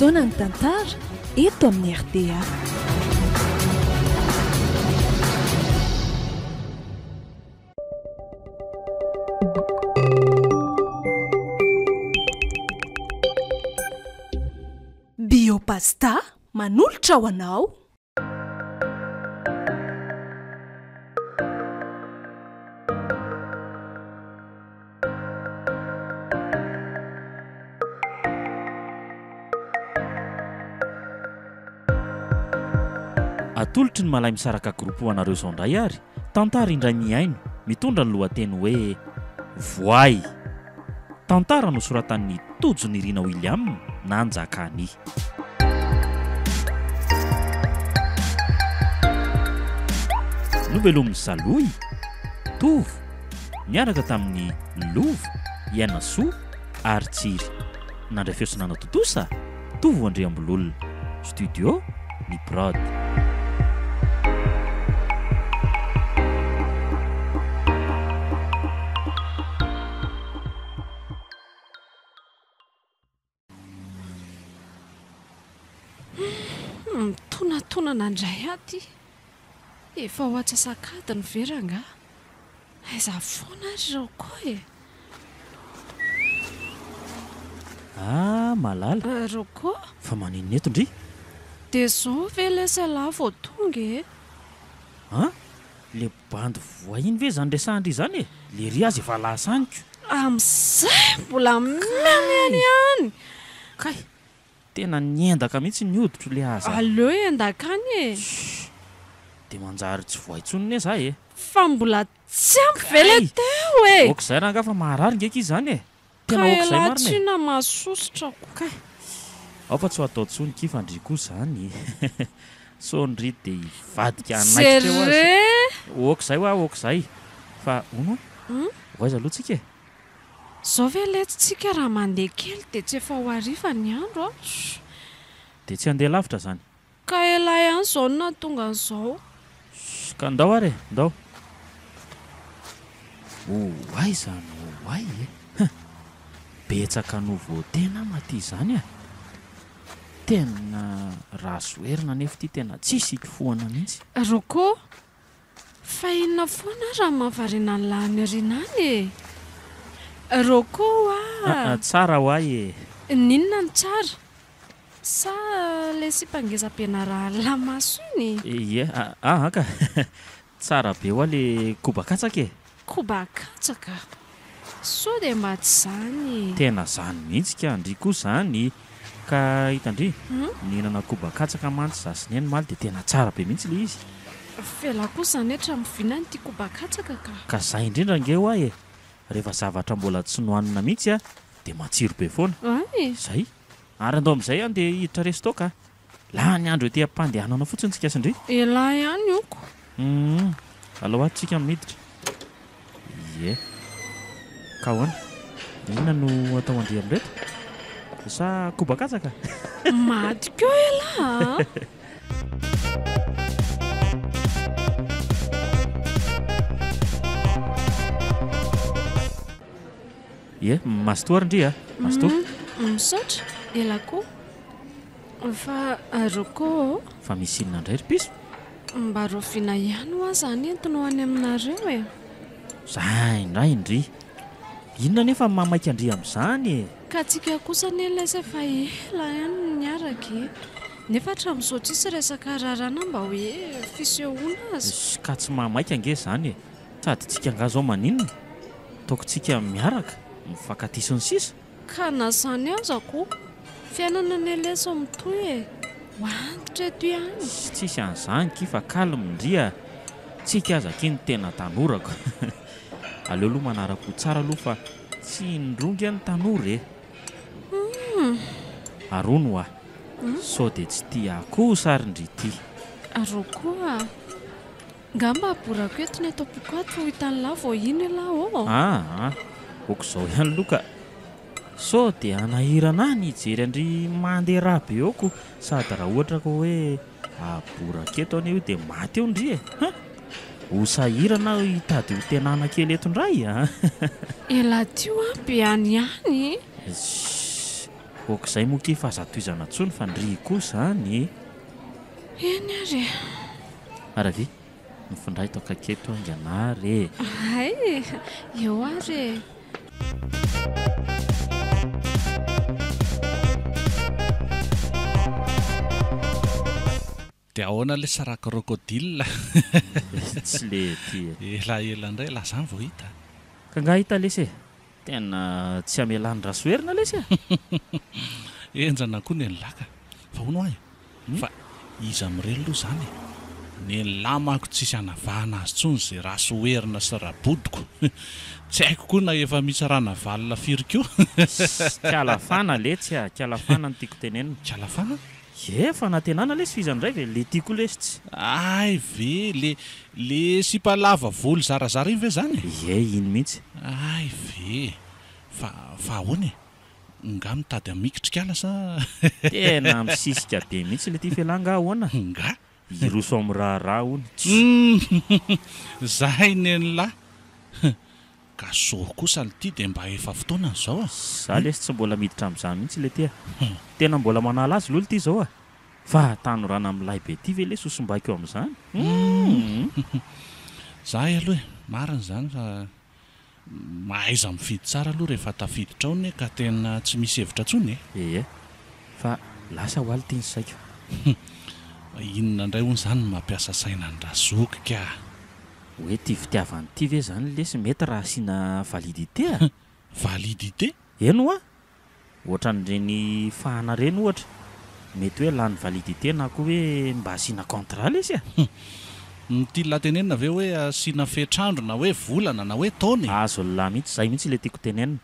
Fotoana ny tantara eto amin'ny RDA. Biopasta manolotra ho anao. Atolotry ny malay misaraka groupe ho anareo izao indray ary tantara indray miaino mitondra ny lohateny hoe voay. Tantara nosoratan'ny Tojo Nirina William Nanjakany. Novelomin'ny Saloy Tovo miaraka tamin'ny Lovo Ianasoa ary Tsiry. Nandray fiosonana totosa Tovo Andriambololona. Studio ny Prod. Tonatona nandray aty efa ho atsasakady ny veranga aiza foana ary reo koa e. Malala reo koa fa maninona eto ndry dia zao ve lesala vao tonga e. Le bandy voay iny ve zany resahindry zany e. Le ry azy efa lasaniko amin'izay mbola miany ihany kay tena niendaka mihitsy ny hoditro le aza. aleo endakany e. Dia manjary tsy voaitsonina e za e. Fa mbola tsy ampivela teo e. Okizay raha fa maharary ngeka izy zany e. Tena ka okizay marina e. elatsina masosotra ko. Ao fa tsy atao tsony kifa ndry koa zany. So ndry dia ivadika anaikitra eo azy. Okizay hoa okizay. Fa ono voaiza aloha tsika e. Zao ve letitsika raha mandeha kely dia tsy efa ho ariva ny andro Dia tsy handeha lavitra zany. ka ela ihany zao na tonga an'izao. Ka ndao ary e, ndao. Oay zany oay e. Betsaka no vao tena maty zany a. Tena rasoerina nefa ty tena tsisy ikifoana mihitsy. Roko fa inona foana raha mahavariana ny lahany rinany e. Roko Tsara hoay e. Ninona ny tsara sa le sipangezam-pianarana lamaso iny. Ie, ka tsara be hoa le koba-katsaka e. Koba-katsaka so dia mba tsy zany. Tena zany mihitsy ka ndry koa zany. Ka hitandry nihinana koba-katsaka mantsy za sy neny maly dia tena tsara be mihitsy le izy. Fela kosa netra mivinany ty koba-katsaka Ka za indrindra nge hoay e. Rehefa zavatra mbola tsy nohanina mihitsy a dia matsiro be foana. Zay ary andao amin'izay ihany dia hiditra resto ka. Lany andro ety ampandehanana fotsiny tsika sindry. ela ihany ioko. Alao ato tsika miditra. Ie. Ka hoana inona no atao andry amin'reto sa koba-katsaka. Maty keo ela. Ie, mastoa ndry a. Mastoa. Misaotra ela koa fa roko Fa misy inona indray ry piso. mba roviana ihany ho zany entiny ho any aminareo e. Zay indray indry. Inona nefa mamaika andry amin'izany e. Ka tsika kosa nelasa efa ela ihany niaraka nefa hatramin'izao tsisy resaka rarana mba hoe fisehoana azy. Ka tsy mamaika nge zany e. Sady tsika nga zao maninona taoko tsika miaraka mifankatisy ny sisa. Ka nazany aza ko fiainana ny elesa mitoy e. Hoantitra eto ihany. Tsisy an'izany kifa kalmy ndria. Tsika aza kiny tena tanorako. Aleo aloha manarako tsara aloha fa tsy indrongy any tanora e. Arono a. So dia tsy tia kosa ary ndry ty. Roko ngamba aborako eto ny atopoko ato ho hitan'ny lahy vao iny ela okizao ihany loka. So dia anahirana ny hijery andry mandeha raha be eko sady raha ohatra ka hoe aboraka eto anio dia maty eo ndry e. Ho sahirana hitady ho tenana kely eto indray ela tio be any ihany. ok'izay moa ke fa zatoizana tsony fa ndry kosa ny eny ary aravy mifindray tao kaketo anganary ay eo ary dia ahoana le sara crocodile tsy le ty elaela indray lazany vao hita ka nga hita lesy e tena tsy amelany rasoerina lesy e enjana koa ny laka fa hono ahy fa izy amin'ireny aloha zany ny lamako tsisy anavahana azy tsony zay rasoerina sy rabodiko tsy haiko koa na efa misy rana valina firy koa kialafana le tsy a kialafana ny tiako tenenina kialafana efa natenana lesy izy andray ve le tiako lesy tsy ay ve le sipalava volo zarazara iny ve zany e iny mihitsy ay ve fa ahoana nga mitady amikitrikala sa tena misisika be mihitsy le ty felanga ahoana nga iroso amin'ny raharaha ony zahay neny lahy ka so kosa le ty dia mba efa fotoana n'izao a za lesy tsy mbola miditra amin'izany mihitsy le ty a tena mbola manala azy lolo ty zao a fa tanorana amin'nylay be ty ve le sosombako eo amin'izany zahay aloha marina zany fa mahaiza mifidy tsara aloha rehefa tafiditra aony ka tena tsy misy hevitra tsony e fa lasa ho aly ty ny saiko inona indray hono zany mampiasa saina ny razoky ka hoe ty fitiavany ty ve zany lesy mety raha asiana validité a validité eno a ohatran'ireny fahana reny ohatra mety hoe lany validité na koa hoe mba asiana contrat lesy a ty latenenina ve hoe asiana fetrandro na hoe volana na hoe taony azo lahy mihitsy zay mihitsy le tiako tenenina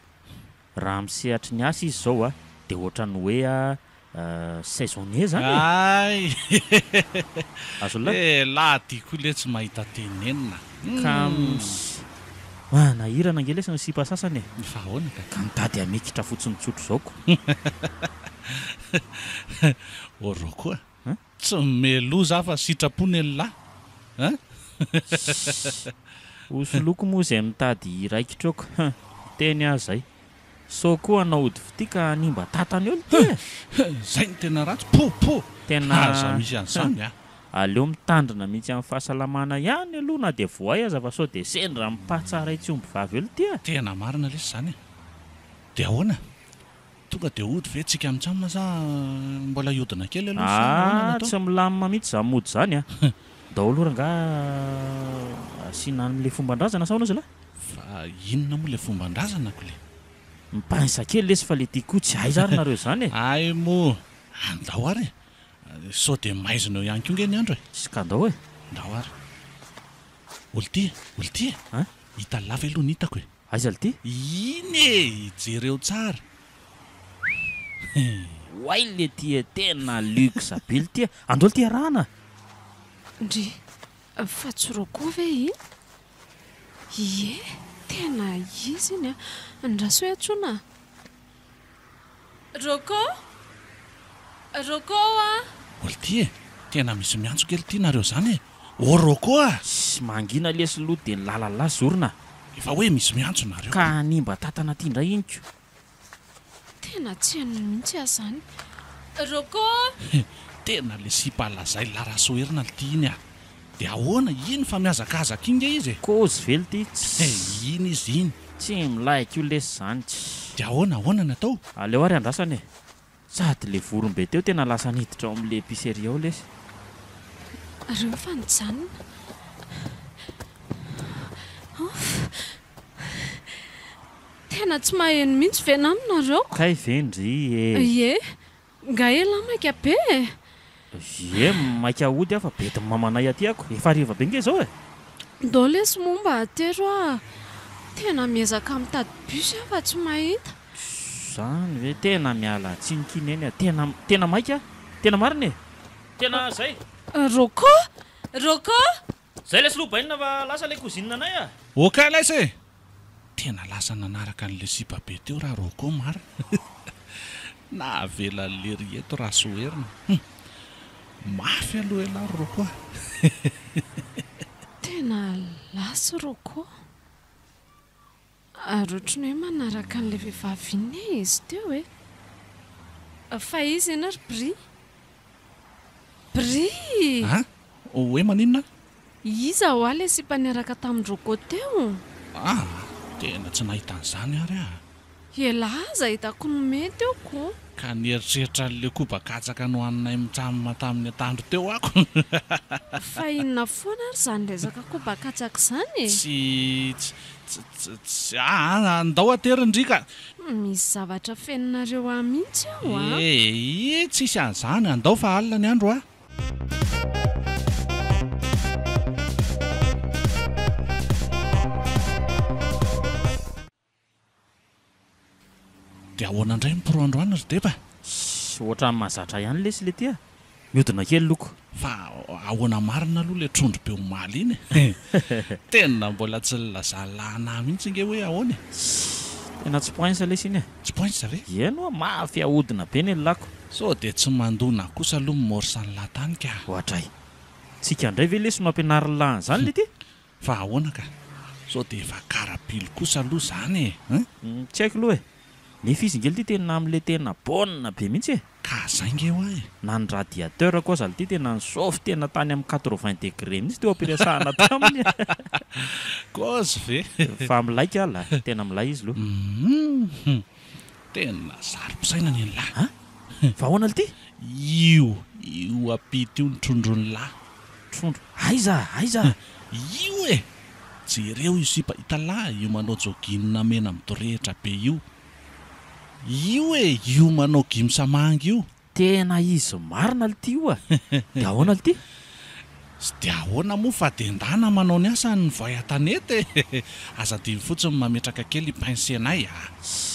raha misehatry ny asa izy zao a dia ohatrany hoe saisonnier zany ay azo lahy lahy ty koa le tsy mahita tenenina ka nahirana ange lesy ny sipa sasany e fa ahoana ka mitady amikitra fotsiny tsotro zaoko oro koa tsy meloza fa sitrapony ny lahy hosoloko moa izay mitady raikitroko teny azy zay so koa anao ody fity ka nimba tatany eo ty zay ny tena ratsy po tena za misy an'izany a aleo mitandrina mihitsy amin'ny fahasalamana ihany aloha na dia voay aza fa sao dia sendra mipahatsara itsyombivavy elo ty a tena marina lesy zany e dia ahoana tonga dia ody ve tsika amintsamina sa mbola iodina kely aloha tsy milamina mihitsy za mody zany a daholo ranga asiana n'le fomban-drazana saona azy lahy fa inona moa le fomban-drazana ko le mipanisa kely lesy fa le ty koa tsy hay zary nareo zany e ay mo andao ary sao dia maizina eo ihany ko nge ny andro e sy kandao e ndao ary olo ty hita lava aloha ny hitako e aiza le ty iny e jereo tsara hoay le ty e tena luxe be le ty andolo ty arahana ndry fa tsy roko ve iny ie tena izy iny a ndraso hoe atsona roko a olo ty e tena misy miantso kely ty nareo zany e o roko a sy mangina lesy loha dia lalala zorona efa hoe misy miantso nareo ka nimba tatana ty indray iniko tena tsy haino mihitsy aho zany roko tena le sipalazay larasoerina le ty iny a dia ahoana iny fa miazakazaka iny nge izy e kozy vely ty iny izy iny tsy milaiko io lesy zany tsy dia ahoana natao aleo ary andrasany e sady le vorombe teo tena lasa niditra ao amin'le épicerie ao lesy reo fa nijanona tena tsy maheno mihitsy ve naminareo kay vendry ie nga ela maika be e maika ody aho fa bety mamanay aty ako efa ariva be nge zao e do lesy momba atero a tena miezaka mitady bus aho fa tsy mahita zany hoe tena miala tsinikiny eny a tena maika tena marina e tena zay roko zay lesy lobainina fa lasa le kozinina anay a oka laisa e tena lasa nanaraka n'le sipa be teo raha roko mara na avela lery eto raha soherina mafy aloha ela roko a tena lasy roko ary ohatrany hoe manaraka an'le vehivavy iny izy teo e fa izy ianary bri hoe maninona iza ho aly sy mpaneraka tamin-droko teo tena tsy nahitan'izany ary elaza hitako no mety eoko ka nieritreritra n'le koba-katsaka no haninay mitramina tamin'ny atandro teo ako fa inona foana ary zany resaka koba-katsaka izany tsy andao aterindrika misy zavatra fenonareo mihitsy aho tsisy an'izany andao fa alina ny andro dia ahoana indray miporoandroany ry deba ohatrany mahazatra ihany lesy le tia miodina kely loko fa ahoana marina aloha le trondro be omaly iny tena mbola tsy lazalana mihitsy nge hoe ahoany tena tsy poinsa lesy iny tsy poinsa ve eno mafy ahodina be ny lako so dia tsy mandona kosa aloha mimorisa ny latany ka ohatray tsika indray ve lesy no ampianariny lahany zany le ty fa ahoana ka so dia efa karapily kosa aloha zany tsy haiko loha nefa izy ngely ty tena amin'le tena baolina be mihitsy ka zay nge ho na ny radiateur kosa ty tena nisofy tena tany amin'ny 80 degré mihitsy teo ampiresahana taminy kozy ve fa milaika ala tena milay izy loha tena zaro-pisaina ny lahy fa ahoana le ty io apity io ny trondrony lahy trondro aiza io jereo io sipa hitalahy io manao joginina mena midorehitra be io io manao gimsamanga io tena izy marina le ty io dia ahoana le ty sy dia ahoana moa fa dendana manao ny asa ny voay atanety aza dimy fotsiny mametraka kely pincenay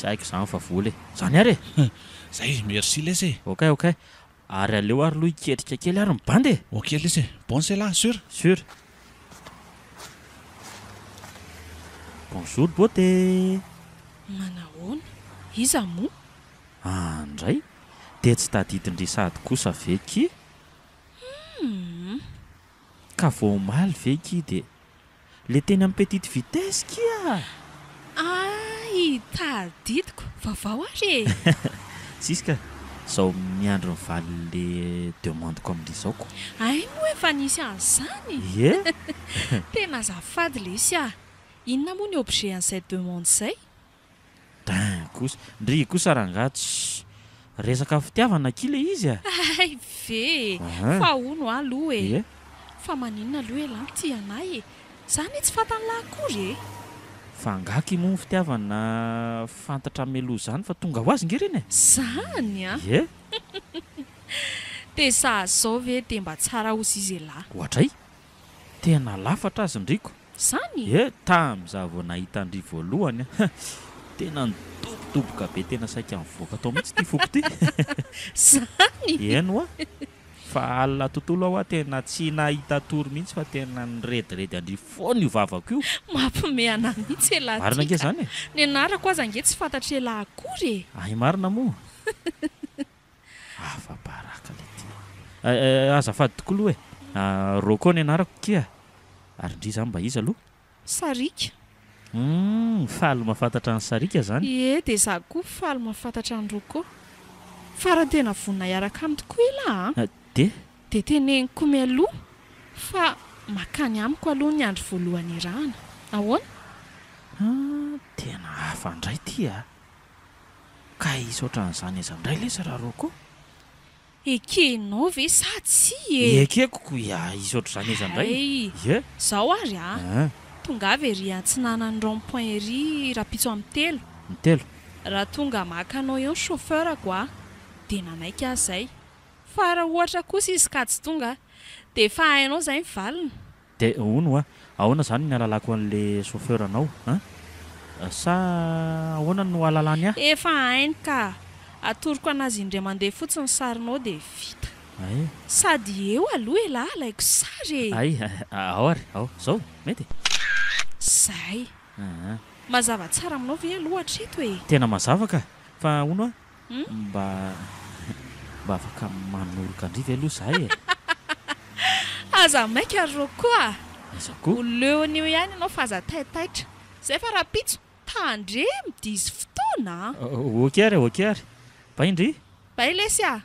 haiko zany fa voly zany ary zay merci lesy ok ary aleo ary loha iketrika kely ary mibandy ok lesy bon c'est là sûr bonjour beauté manahoana iza moa andray dia tsy tadidindry sady kosa veky ka voamaly veky dia le teny amin'ny petite vitesse kia tadidiko vavao ary siska zao miandro ny valy le demandeko amin'izao ko moa efa nisy an'izany tena zafady lesy inona moa ny objet an'izay demande zay kosa ndry kosa rangatsy resaka fitiavana kile izy ve fa ono aloha fa maninona aloha elany ty anay zany tsy fantany lahakory fa angaky moa ny fitiavana fantatra meloa zany fa tonga ho azy ngereny zany dia sahazao ve dia mba tsara ozy izy lahy ohatray tena lafatra azy ndriko zany tam'iza vao nahita ndry voalohany tena nidobodoboka be tena saika mivoaka tao mihitsy ty foko ty zany eno fa alina tontolo aho tena tsy nahita tory mihitsy fa tena nirediredy andry foana io vavako io mampomehana mihitsy elahy marina nge zany ny anarako aza nge tsy fantatra elahy akory marina moa afabaraka le ty azafady tokoa loha roko ny anarako kia ary ndry zany mba izy aloha sarika faly mahafantatra ny sarika zany dia za koa faly mahafantatra ny roko fa raha tena vonina iaraka amin'ny tokoa ilahy dia teneniko mialoha fa makany amiko aloha ny andro voalohany irahana ahoana tena hafa indray ty ka isy ohatran'izany izy indray lesy raha roko ekenao ve sady sy ekeko isy ohatr'izany izy indray zao ary tonga avy ery antsinana ny rond-point ery raha pitso amin'ny telo raha tonga makanao eo ny chauffeur ko dia nanaika zay fa raha ohatra kosa izy ka tsy tonga dia fa hainao zay mivalina dia ono ahoana zany ny alalako an'le chauffeur anao sa ahoana no alalany efa hainy ka atoroko anazy indray mandeha fotsiny sarinao dia vita sady eo aloha elahy alaiko sary ao zao mety zay mazava tsara aminao ve aloha hatreto tena mazava ka fa ono mba afaka manoroka ndry ve aloha zahay aza maika roko azako leon'io ihany ianao fa aza taitaitra zay fa raha pitso tandre midisy fotoana ok ary fa indry Bailesy a.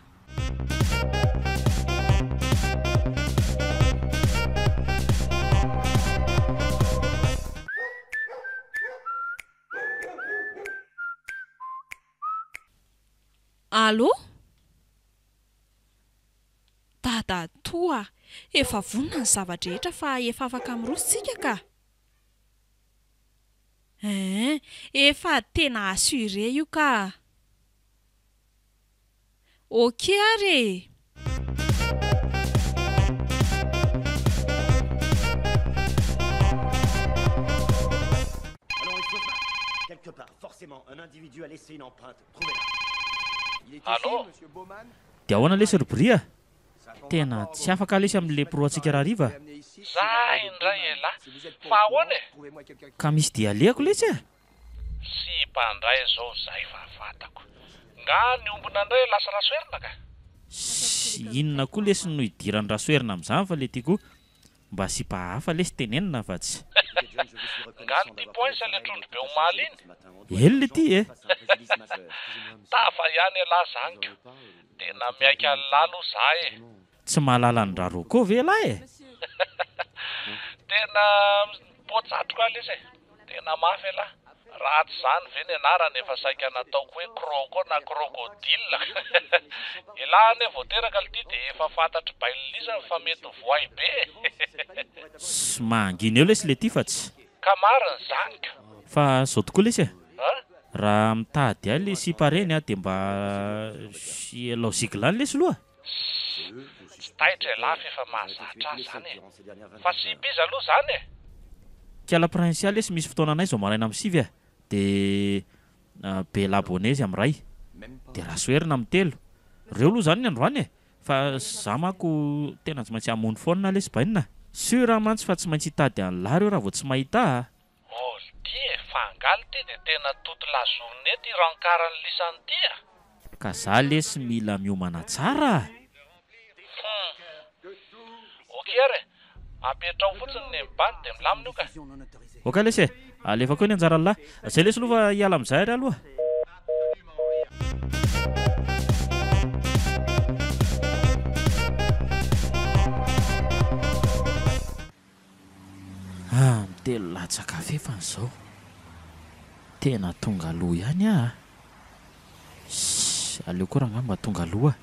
Allô? Dada toa, efa vonona ny zavatra rehetra fa efa afaka mirosotsika ka. Efa tena assuré io ka. Ok are. Alors il faut se battre. Quelque part, forcément, un individu a laissé une empreinte. Trouvez-la. Il est Allô? ici, monsieur Bowman. dia ahoana lesy ribria tena tsy afaka lesy amin'le proantsika rahariva za indray ela fa ahoana ka misy dia alehako lesy a sy mpandray zao zay fa fatako nga ny ombona indray lasa rasoerina ka sy inona koa lesy no idiran'ny rasoerina amin'izany fa le tiako mba sy mpahafa lesy tenenina fa tsy nga ny ty poinsa le trondro be omaly iny ely le ty e tafa ihany ela zaniko tena miaika lalo za e tsy mahalala ny raroko ve lahy e tena poatsatroka lesy e tena mafy ela ratsy zany ve ny anarany efa saika nataoko hoe croko na crocodile ilany vao teraka lety dia efa fantatry baililizany fa mety voay be sy mangina eo lesy le ty fa tsy ka mariny zaniko fa zao tokoa lesy e raha mitady a le sipareny a dia mba lozika lany lesy loha tsy taitra lafy efa mahazatra zany e fa sy biza aloha zany e kiala prinsial lesy misy fotoana anay zao maraina amin'ny sivy a dia be labonezy amin'ny ray dia rasoerina amin'ny telo reo aloha zany ny androany e fa za mako tena tsy maintsy hamony foana lesy bainina sur raha mantsy fa tsy maintsy hitady any lahy reo raha vao tsy mahita ty e fangaly ty dia tena toto la journée ty rankarany lisany ty a ka za lesy mila miomana tsara ok ary ampetrao fotsiny ny mibany dia milamina io ka oka lesy e alefa koa ny anjara lahy zay lesy aloha fa hiala amin'izay ary aloha mitelo latsaka fefany izao tena tonga aloha ihany a aleo koa raha ngamba tonga aloha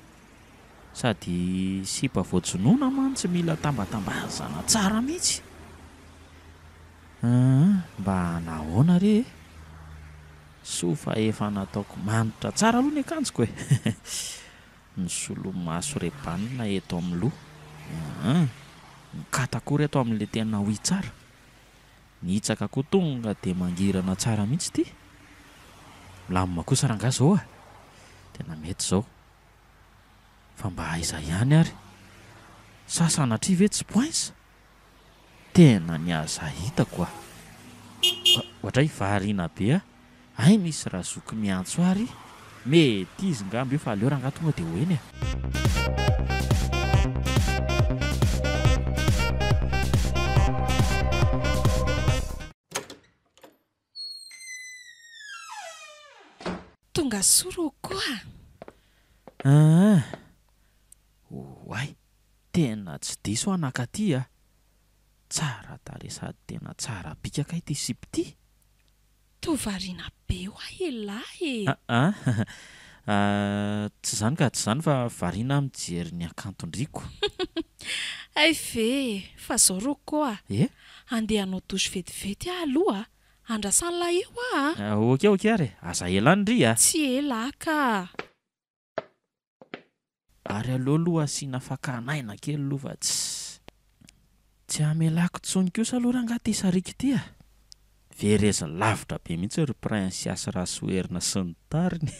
sady sipa voajonoana mantsy mila tambatambazana tsara mihitsy mba nahoana re so fa efa nataoko manitra tsara aloha ny akanjoko e ny solomaso rebanina eto amin'ny loha mikatakory eto amin'le tena hoy tsara nihitsaka koa tonga dia mangirana tsara mihitsy ty milamima kosa ranga zao a tena mety zao fa mba aiza ihany ary sasana tri ve tsy poinsa tena ny aza hitako a ohatray variana be a ay misy raha zoky miantso ary mety izy ngamby io fa aleo ranga tonga dia hoeny e tonga soro koa oay tena tsy diso anakaty a tsara tare sady tena tsara bikaka ity sipy ty tovariana be ho elahy tsy zany ka tsy zany fa variana mijery ny akantondriko ay ve fa zao ro koa andeha hanao dosy vetivety ah aloha andrasan'la eo ok ary aza elany ry a tsy ela ka ary aloha asiana fakanaina kely aloha fa tsy amelako tsony kosa aloha raha angaty isarika ity a vereza lavitra be mihitsy ry prinsiasy rasoerina sy ny tariny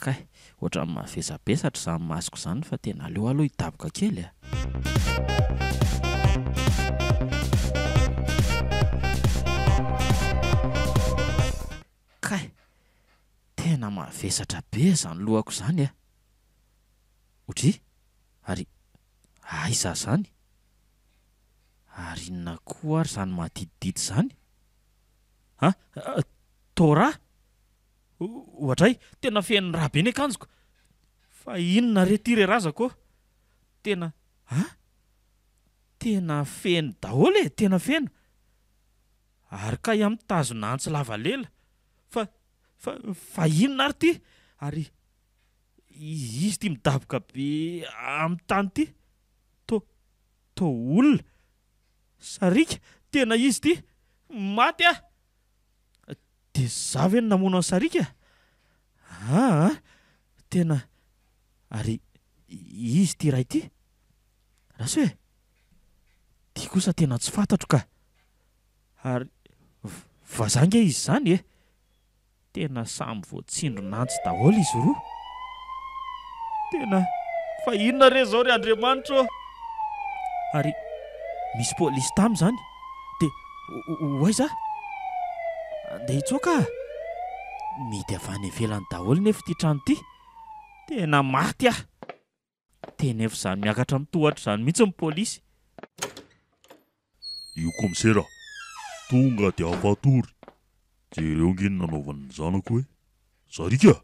kay ohatra ny mahavezabesatra izany masoko izany fa tena aleo aloha hidaboka kely a kay tena mahavesatra be izany lohako izany a otry ary aiza zany ary inona koa ary izany mahadididity izany tora ohatray tena feno raha be ny akanjoko fa inona rety razako tena tena feno daholo e tena feno ary ka iam tazona antsy lavalela fa inona ary ty ary izy ty midaboka be amin'ny tany ty to olona sarika tena izy ty maty de zavy ny namono ny sarika tena ary izy ty ray ty raso hoe ty kosa tena tsy fantatro ka ary vazange izy zany tena samy voatsindro nantsy daholo izy roa tena fa inona re zao ry Andriamanitra ary misy polisy tamy zany de oaiza andeha hitsoaka midy avy any ivelany daholo nefa ty trano ty tena maty tena efa zany miakatra mitohatra zany mihitsy ny polisy. Io komisera tonga de afatory jereo ngeny nanaovan'ny zanako hoe sarika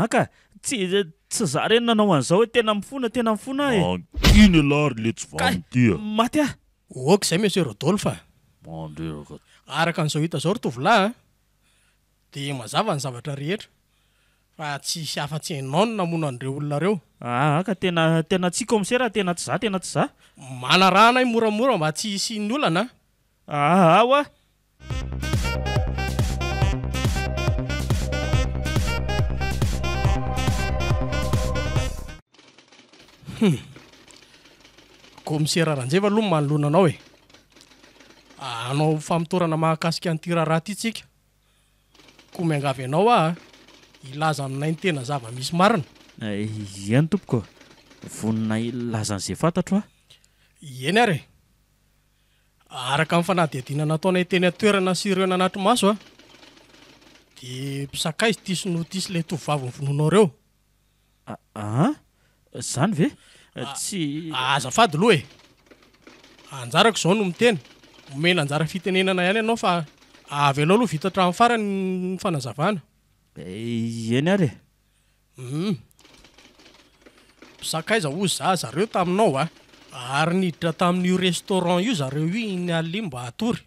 ka tsy za reny nanao an'izao hoe tena mifona iny alary le tsy vany ty maty oka izay monsieur Rodolphe mandreraka araka an'izao hita zao ry tovolahy de mazava ny zavatra rehetra fa tsisy afa-tsy hainao no namono an'ireo olona reo ka tena tsy komisera tena tsy za manarahana i moramora mba tsy hisy ny olana awa komisera Ranjeva aloha manoloana anao anao famitorana mahakasika an'ity raharaha ty tsika koa miangavy anao ilaza aminay ny tena zava-misy marina ihany tompoko vonina ilaza an'izay fantatro eny ary araka amin'ny fanadihadiana nataonay teny atoerana sy ireo nanatro maso de mpisakaizy tisy notisy le tovavy ny vononao reo zany ve tsy azafady loha anjarako zao no miteny omena anjara fitenenana ihany ianao fa avy anao aloha vita hatramin'ny farany ny fanazavana eny ary mpisakaiza ozy za zareo taminao ary niditra tamin'io restaurant io zareo io ny alia mba hatory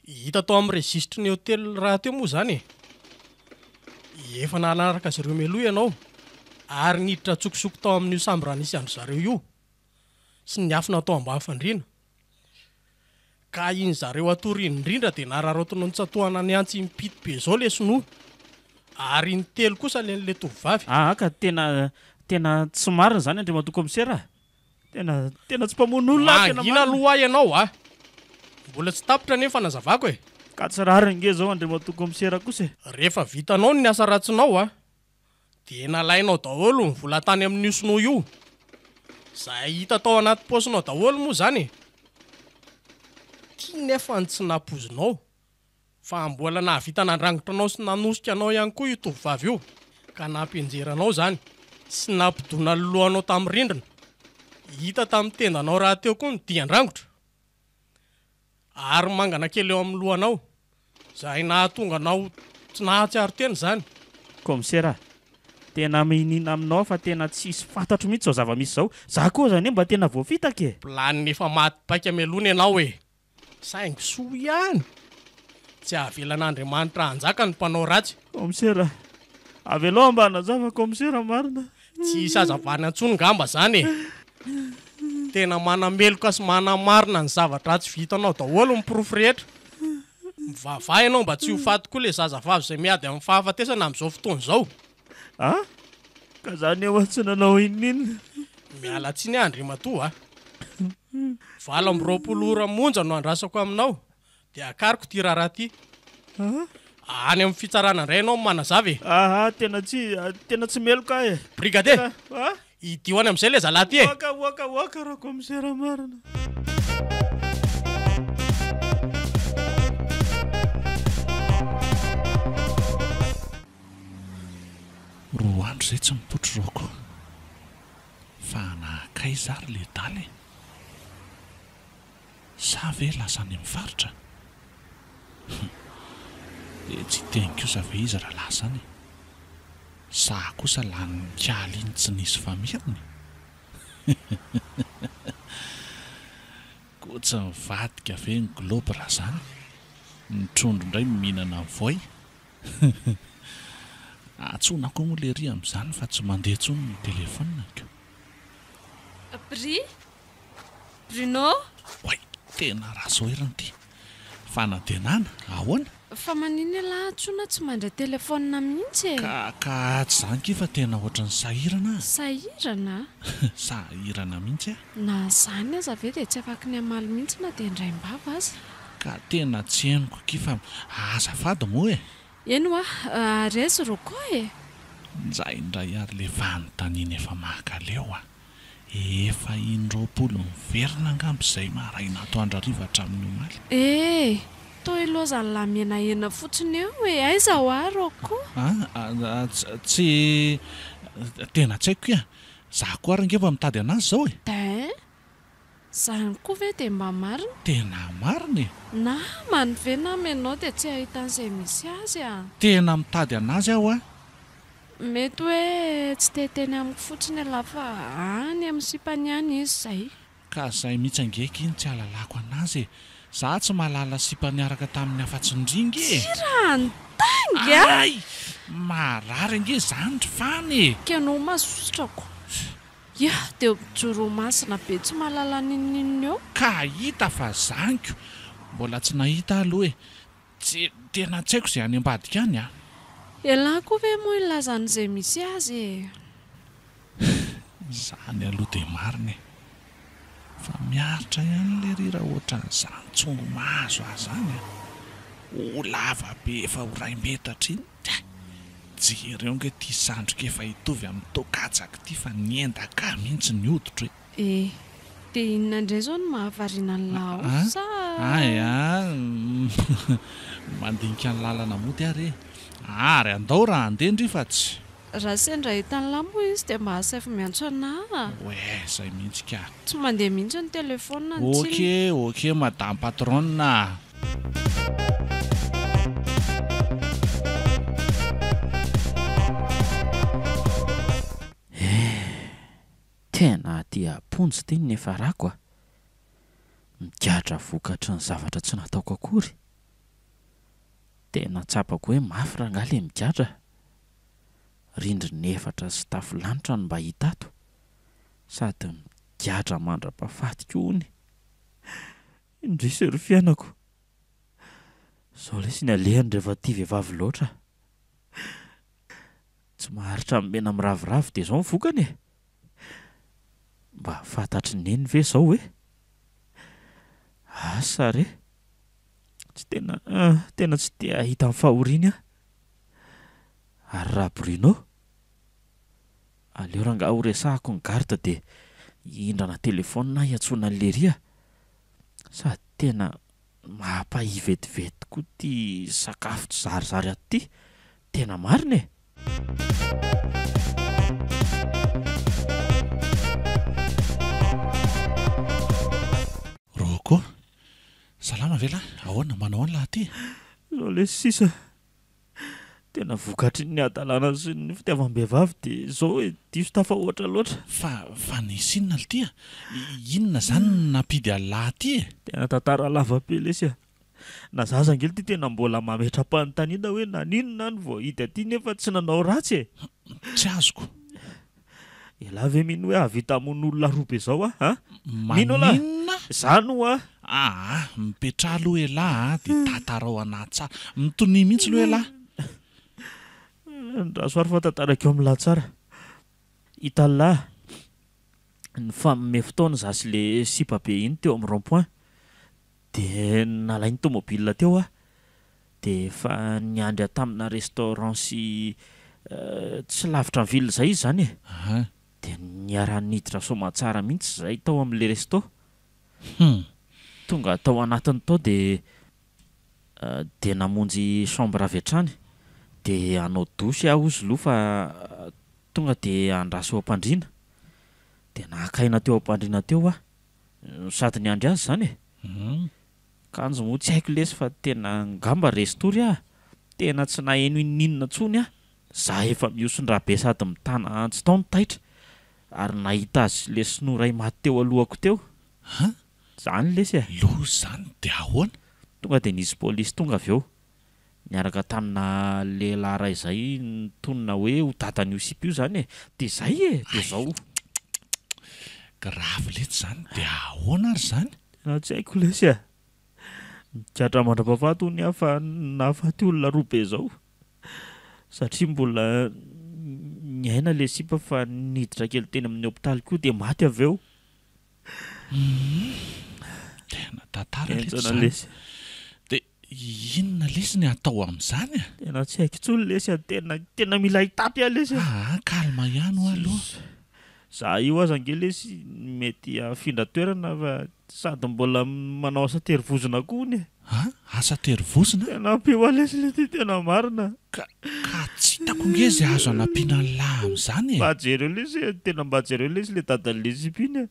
hita tao amin'ny registre ny hôtel raha teo moa zany efa nalanaraka zareo meloha ianao ary niditra tsokosoko tao amin'io samby nisy andro zareo io sy ny afina tao ambany fandriana ka iny zareo atory indrindra de nararotina ny tsatohana ny antsy mipity be zao le sinoa ary ny telo kosa le tovavy ka tena tsy marina zany Andriamato komisera tena tsy mpamono olona mangina aloha ianao mbola tsy tapitra nefa nazavako ka tsy rariny nge zao Andriamato komisera kosa rehefa vitanao ny asa ratsinao de nalainao daholo ny vola tany amin'io sinoa io zay hita tao anaty posinao daholo moa zany ty nefa ny tsy napozinao fa mbola nahavita nandrangitra anao sy nanosika anao ihany koa io tovavy io ka nampienjeranao zany sy nampidona lohanao tamin'ny rindrina hita tamin'ny tendanao raha teo koa ny dian-drangotra ary mangana kely eo amin'ny lohanao zay nahatonga anao tsy nahatsiaro teny zany komisera tena mihinina aminao fa tena tsisy fantatro mihitsy zao zava-misy zao za koa zany mba tena voafitaka planiny efa maty baika melony ianao saingy soa ihany tsy avelan'Andriamanitra anjaka ny mpanao ratsy komisera avelao mba nazava komisera marina tsy isazavany antsony ngamba zany tena manameloka sy manamarina ny zavatra tsy vitanao daholo ny porofo rehetra mivavay ianao mba tsy ho faty koa le zazavavy zay miady amin'ny fahafatesana amin'izao fotoana zao ka zany eo tsy nanao inonina miala tsy ny Andriamato vala amby 20 ora monja no andrasako aminao de akariko ty raharaha ty any amin'ny fitsarana indray ianao manazavy tena tsy meloka brigade idio any amin'izay le zalahy ty waka raha komisera marina roa andro zay tsy mipotro roko fa nahakay zary le daly sa ve lasany amin'ny faritra tsy teny kosa ve izy raha lasany sa kosa lany kaly iny tsy nisy famiriny ko tsy mivadika ve ny globe raha zany nitrondro indray mihinana voay atsona koa moa le ry amin'izany fa tsy mandeha tsony ny telefona ko Bruno oay tena rasoerana ty fanatenana ahoana fa maniny lahatsona tsy mandray telefona mihitsy ka tsy zany ki fa tena ohatrany sahirana sahirana sahirana mihitsy na zany aza ve dia tsy afaky ny amaly mihitsy na dia indraimbava aza ka tena tsy henoko ki fa azafady moa eno rezy roko nzay indray ary le vanontaniana efa mahakaleo efa indroapolo miverina angambo izay maraina ato andrariva hatramin'ny omaly to ilozany lamenahena fotsiny eo aiza ho roko tsy tena tsy haiko za koa ary ngefa mitady anazy zao zany koa ve dia mba marina tena marina na manovena amenao dia tsy ahitan'izay misy azy tena mitady anazy aho mety hoe tsy teteny amiko fotsiny lafa any amin'ny sipany any izy zay ka zay mitsangeky iny tsy alalako anazy za tsy mahalala sipaniaraka tamin'ny afa-tsindringy rahantangy marary ange zany ry fany kanao masosotrako dia mijoro masina be tsy mahalala ninnininy eo ka hita fa zaniko mbola tsy nahita aloha tsy tena tsy haiko izay any ambadika any elahy koa ve moa ilazan'izay misy azy zany aloha dia marina fa miaritra ihany le ry raha ohatran'izany tsongo mahazo azy zany ho lava be efa ho ray-metatra iny jereo nge ty sandroka efa hitovy amin'ny tokatsaka ty fa niendaka mihitsy ny hoditra dia inona indray zao no mahavariana ny lao sa mandinika ny lalana mody ary ary andao raha andendry fa tsy raha sendra hitany lamo izy dia mba hasaifa miantso anahy zay mihitsy ka tsy mandeha mihitsy ny telefona ok madame patronne tena ty aponjy teny nefa rako migadra vokatry ny zavatra tsy nataoko akory tena tsapako hoe mafy raha ngale migadra rindriny efatra sy tafo lanitra no mba hita ato sady migadra mandra-pahafatiko ony indrisy ry fiainako zao lesy ny alehany rehefa ty vehivavy loatra tsy maharitra mimena miravoravo dia zao mivokany mba fantatry neny ve zao hoe asa re tsy tena tsy tia hita amin'ny fahoriany ary raha Bruno aleo raha nga ho resahako ny garda dia hindrana telefona hiantsona ny leria sady tena mampahivetivety koa ty sakafo tsy zarizary ato ty tena marina roko salama vela ahoana manao any laha ty zao le sisa tena vokatry ny adalana sy ny fitiavam-behivavy dia zao hoe diso tafa ohatra loatra fa nisy inona le tya inona zany napidy alahy ty tena tantara lava be lesy na zazangely ty tena mbola mametra-panontaniana hoe naninona ny vao hity aty nefa tsy nanao ratsy tsy azoko elahy ve mino hoe avita amon'olona robe zao maninona zany mipetra aloha elahy dia tantarao anaty tsara mitony mihitsy aloha elahy raha soary fantantarako eo amin'lahy tsara hita lahy ny faminome fotoana za sy le sipa be iny teo amin'ny rond-point dia nalainy tomobile teo dia fa niandry tamina restaurant sy tsy lavitra ny ville zay izy zany dia niara-niditra somatsara mihitsy zay tao amin'le resto tonga tao anatiny tao dia namonjy chambre avy hatrany dia anao dosy aho izy loha fa tonga dia andraso eo am-pandriana dia nahakaina teo am-pandriana teo sady niandry azy zany kanjo moa tsy haiko lesy fa tena ngamba restory tena tsy naheno ininona tsony a za efa miosondraha be sady mitana antsy tao ny taitra ary nahita azy le sinoray maty teo alohako teo zany lesy a lo zany de ahoana tonga de nisy polisy tonga avy eo niaraka tamina lehilahy ray izay nitonona hoe ho datan'io sipy io zany e de zay e de zao grave letsy zany de ahoana ary zany tena tsy haiko lesy a mikatra mandrapahafaty hony afa nahafaty olona roa be zao satria mbola niaina le sipa fa niditra kely teny amin'ny hopitaly koa de maty avy eo tena tantara entsana lesy de inona lesy ny atao amin'izany a tena tsy haiko intsony lesy a tena mila hitapy a lesy kalma ihany ho aloha za io aza ange lesy mety afindra toerana fa sady mbola manao asa terivozona koa ny asa terivozona tena ampio a lesy le ty tena marina ka tsy hitako nge zay azo anampiana lahy amin'izany mba jereo lesy tena mba jereo lesy le dadan'le sipiny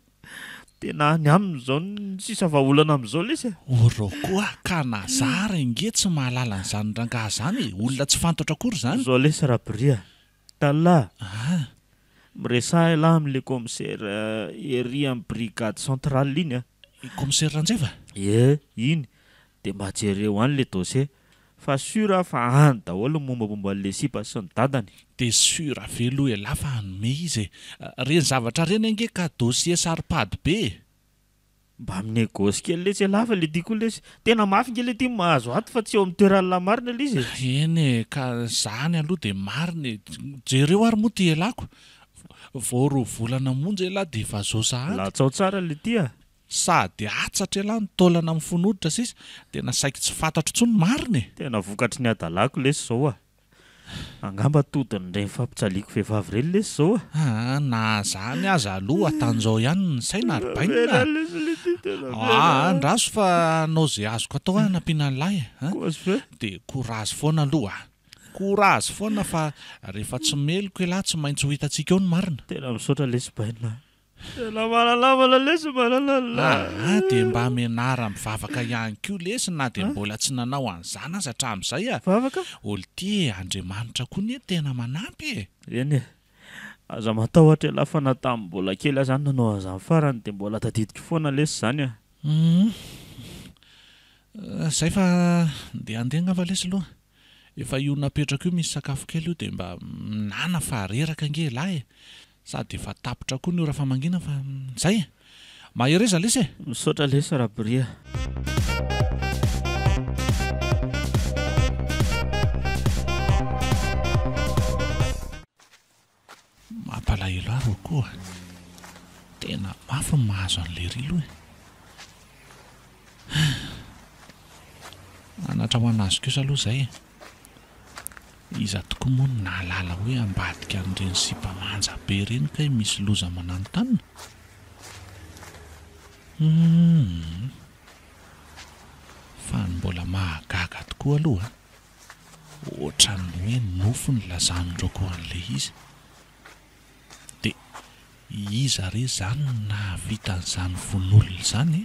tena any amin'izao ny sisa vahaolana amin'izao lesy oro koa ka nazara inge tsy mahalala n'izany rangaha zany olona tsy fantatra akory zany zao lesy rabria tala miresahy lahy amin'le commissaire ery amin'ny brigade centrale iny commissaire ranjeva iny de mba jereo any le dossier fa sura fa any daholo mombamomba an'le sipa sy ny dadany de sura velo e lafa hanome izy reny zavatra reny ange ka dossier saripady be mba amin'ny gosy kely lesy lafa le diko lesy tena mafy nge le ty mahazo ato fa tsy eo amin'ny toerana marina le izy eny ka zany aloha de marina jereo ary moa ty elako voro volana monja elahy de efa zao sahady latsao tsara le ty sady atsatra elahy nitolana amin'ny fonoditra sisy tena saiky tsy fantatro tsony marina tena vokatry ny adalako lesy zao angamba todiny ndray fampitsaliako vehivavy reny lesy zao na zany aza aloha atan'izao ihany ny saina arybaina andraso fa anao zay azoko atao hanampiana an'lahy de korazy foana aloha korazy foana fa rehefa tsy meloko elahy tsy maintsy ho hitantsika eo ny marina tena misaotra lesy baina tena malalamana lesy malalala de mba menara mivavaka ihany koa lesy na de mbola tsy nanao an'izany aza hatramin'izay vavaka olo ty Andriamanitra koa ny tena manampy eny aza matahotra elahy fa natamin'ny mbola kely aho zany nanao an'izany farany de mbola tadidiko foana lesy zany zay fa de andeha fa lesy aloha efa io napetraka io misy sakafo kely io de mba minana fa reraka nge lahy sady efa tapitra koa ny ora fa mangina fa zay mahereza lesy misaotra lesy rabria mampalahelo ary koa tena mafy mahazo an'le rilo anatra ho anazy kosa aloha zay iza tokoa moa ny nahalala hoe ambadika an'ireny sipamanja be reny kay misy loza mananontany fa ny mbola mahagaga tokoa aloha ohatran'ny hoe nofo ny lazanindroko an'le izy de iza re zany nahavitan'izany von'olona zany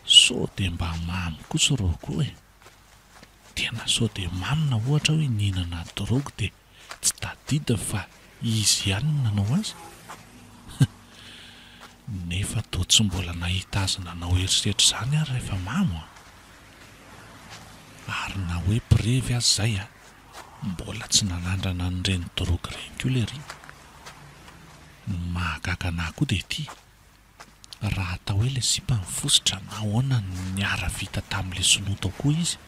so de mba mamy kosa ro koa tena so de mamina ohatra hoe ninana drogue de tsy tadida fa izy ihany nanao azy nefa to tsy mbola nahita azy nanao eritreritra zany ary rehefa mamo ary na hoe prevy azy zay mbola tsy nanandrana an'ireny drogue reny koa le ry mahagaga anahy koa de ty raha atao hoe le sipa mifositra na ahoana ny ara vita tamin'le sonotao koa izy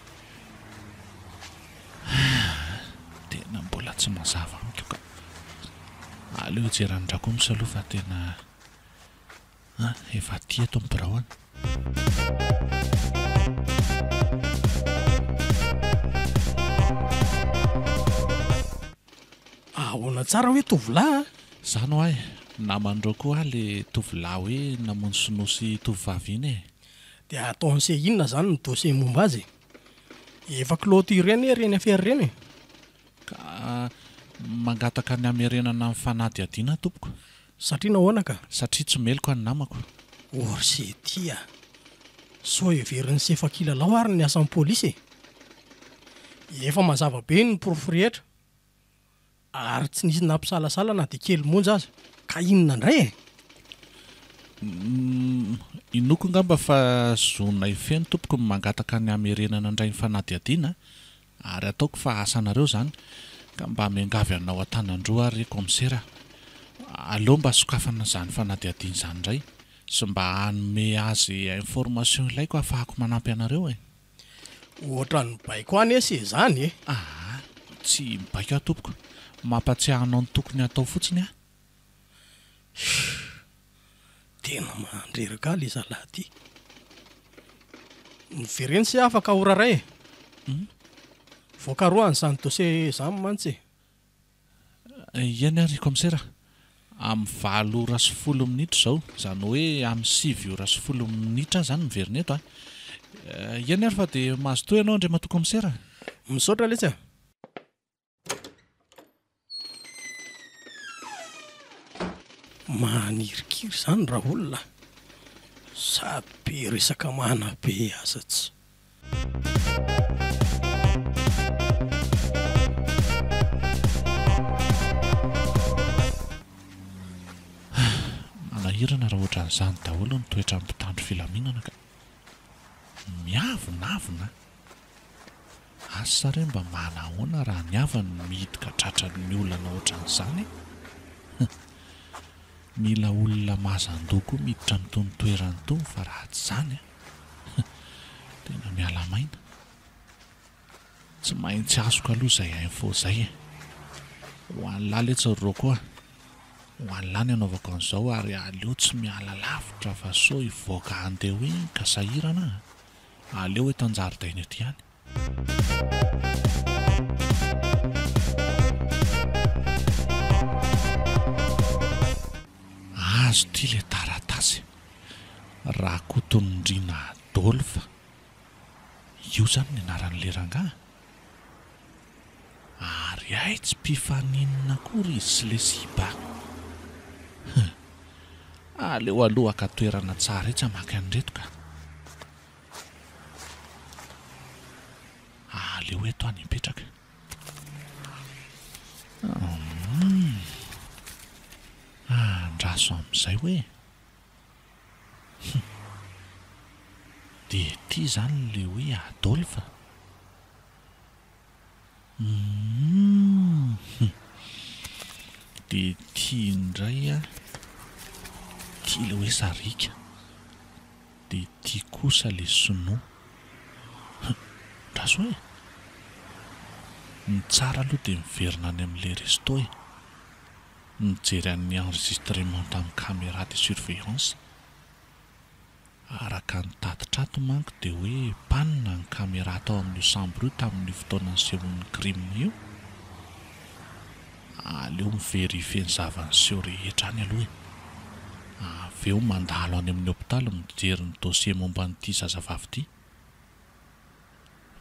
tena mbola tsy mazava amiko ka aleo jerandrako misy aloha fa tena efa ty eto amin'ny biraoana ahoana tsara hoe tovolahy zany ho ahy namandreo koa le tovolahy hoe namono sonosy tovovavy iny de ataon'se inona zany ny dossier momba azy efa clôture reny reny affaire reny ka mangataka ny amerenana amin'ny fanady adiana tompoko satria nahoana ka satria tsy meloko any namako orsy tia so everiny sefa kilalao ary ny asan'ny polisy Efa mazava be ny porofo-rehetra. Ary tsy nisy nampisalasala na dia kely monja aza. Ka inona indray Inoko ngamba fa zonay feno tompoko ny mangataka ny amerenana indray ny fanadihadiana ary ataoko fa asanareo zany ka mba miangavy anao an-tanandroa ary komisera. Aleo mba sokafana zany fanadihadiana zany indray sy mba hanome azy information ilaiko ahafahako manampy anareo Ohatra ny baiko any ese zany tsy mibaiko aho tompoko. Mampatsiahy anao ny tokony atao fotsiny Tena mandreraka le zalahy ty. Mivereny sy afaka oraray voakaroany zany dosie zany mantsy Iany ary komisera. Amin'ny 7 ora sy 10 minitra zao, zany hoe amin'ny 7 ora sy 10 minitra zany miveriny eto Iany ary fa dia mahazo toy ianao Andriamatoa komisera. Misaotra letsy manirikiry zany raha olona sady be resaka mahana be azatsy. Manahirana raha ohatra n'izany daholo ny toetra ny mpitandro filaminana ka miavonavona. Asa re mba manahoana raha ny avany midika tratran'ny olana ohatra n'izany. Mila olona mazan-doko miditra amin'itony toerana itony fa raha tsy izany tena miala maina. Tsy maintsy azoko aloha izay info izay ho an'lahy letsy ro koa ho an'lahy ny anaovako an'izao ary aleo tsy miala lavitra fa so hivoaka andeha hoe ka sahirana aleo eto an-jaridaina ety ihany. Azo ty le taratasy Rakotomindrina Adolphe. Io zany ny anaran'le rangahy. Ary ay tsy mpifaninana akory izy sy le siba. Aleo aloha ka toerana tsara etsy hamaky an'ireto ka. Aleo eto any hipetraka. Andraso amin'izay hoe dia ty zany le hoe Adolphe. Dia ty indray ty le hoe Sarika. Dia ty kosa le Sinoa. Andraso hoe ny tsara aloha dia miverina any amin'ilay resto mijery an'ny enregistrement tamin'ny caméra de surveillance. Araka ny tatitrato manko dia hoe panina ny caméra tao amin'io sambo io tamin'ny fotoana nisehon'ny crime io. Aleo miverifie ny zava-niseho rehetra any aloha. Avy eo mandalo any amin'ny hôpitaly mijery ny dossier momba n'ity zazavavy ity.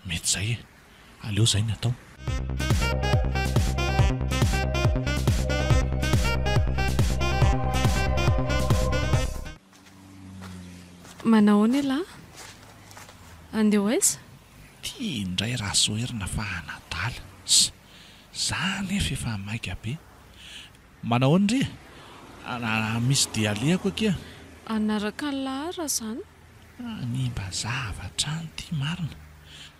Mety izay aleo izay ny atao. Manahoana lahy? Andeha hoaiza? Ty indray raha soherina fa hanadala. Zany efa maika be. Manahoana ry? Misy dia alehako akia. Anaraka ny lahara zany? Ny mba zavatra ny ty marina.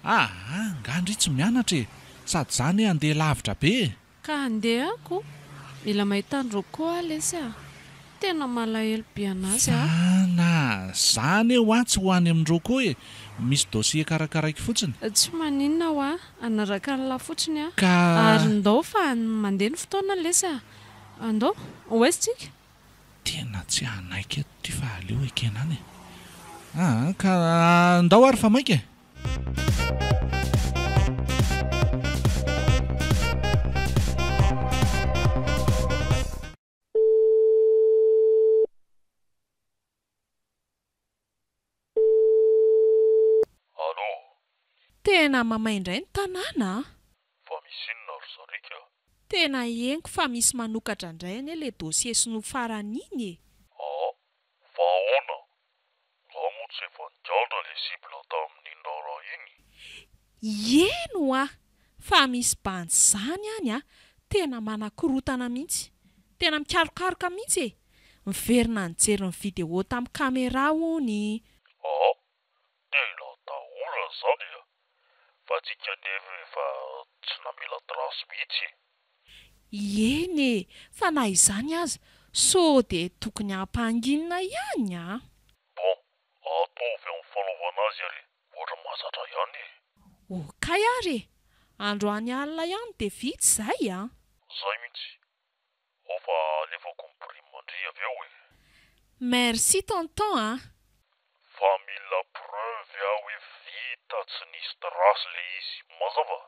Ngandry tsy mianatra sady zany andeha lavitra be. Ka andeha ako? Mila mahita andro koa lesy tena malahelo be anazy na zany ho tsy ho any amin'ireo koa misy dossier karakaraiky fotsiny. Tsy maninona ho anaraka ny lahy fotsiny ka ary ndao fa mandeha ny fotoana lesy andao hoaizitsika. Tena tsy anaiky eto ty fa aleo ekenany ka ndao ary fa maika. Tena mamaindray ny tanàna fa misy inona ry Sarika? Tena henoko fa misy manokatra indray anie le dossier Sinoa farany iny fa ahoana? Raha moa tsy efa nijalona le sibla tamin'ny Nara iny. Eno Fa misy banjy zany any a, tena manakorotana mihitsy. Tena mikarokaroka mihitsy e. Miverina nijery ny vidéo tamin'ny kamera hony. Tena daholo zany a. Fa tsika nefa efa tsy namela trasy mihitsy. Eny, fa na izany aza, so dia tokony hampanginina ihany a. Bon, ataovy amin'ny fanaovana azy ary, ohatra mahazatra ihany. Okay ary, androany alina ihany dia vitsy izay a. Zay mihitsy. Ao fa alefako ny prime mandry avy eo e. Merci tonton a. Fa mila preuve hoe vita tsy nisy trasy le izy, mazava.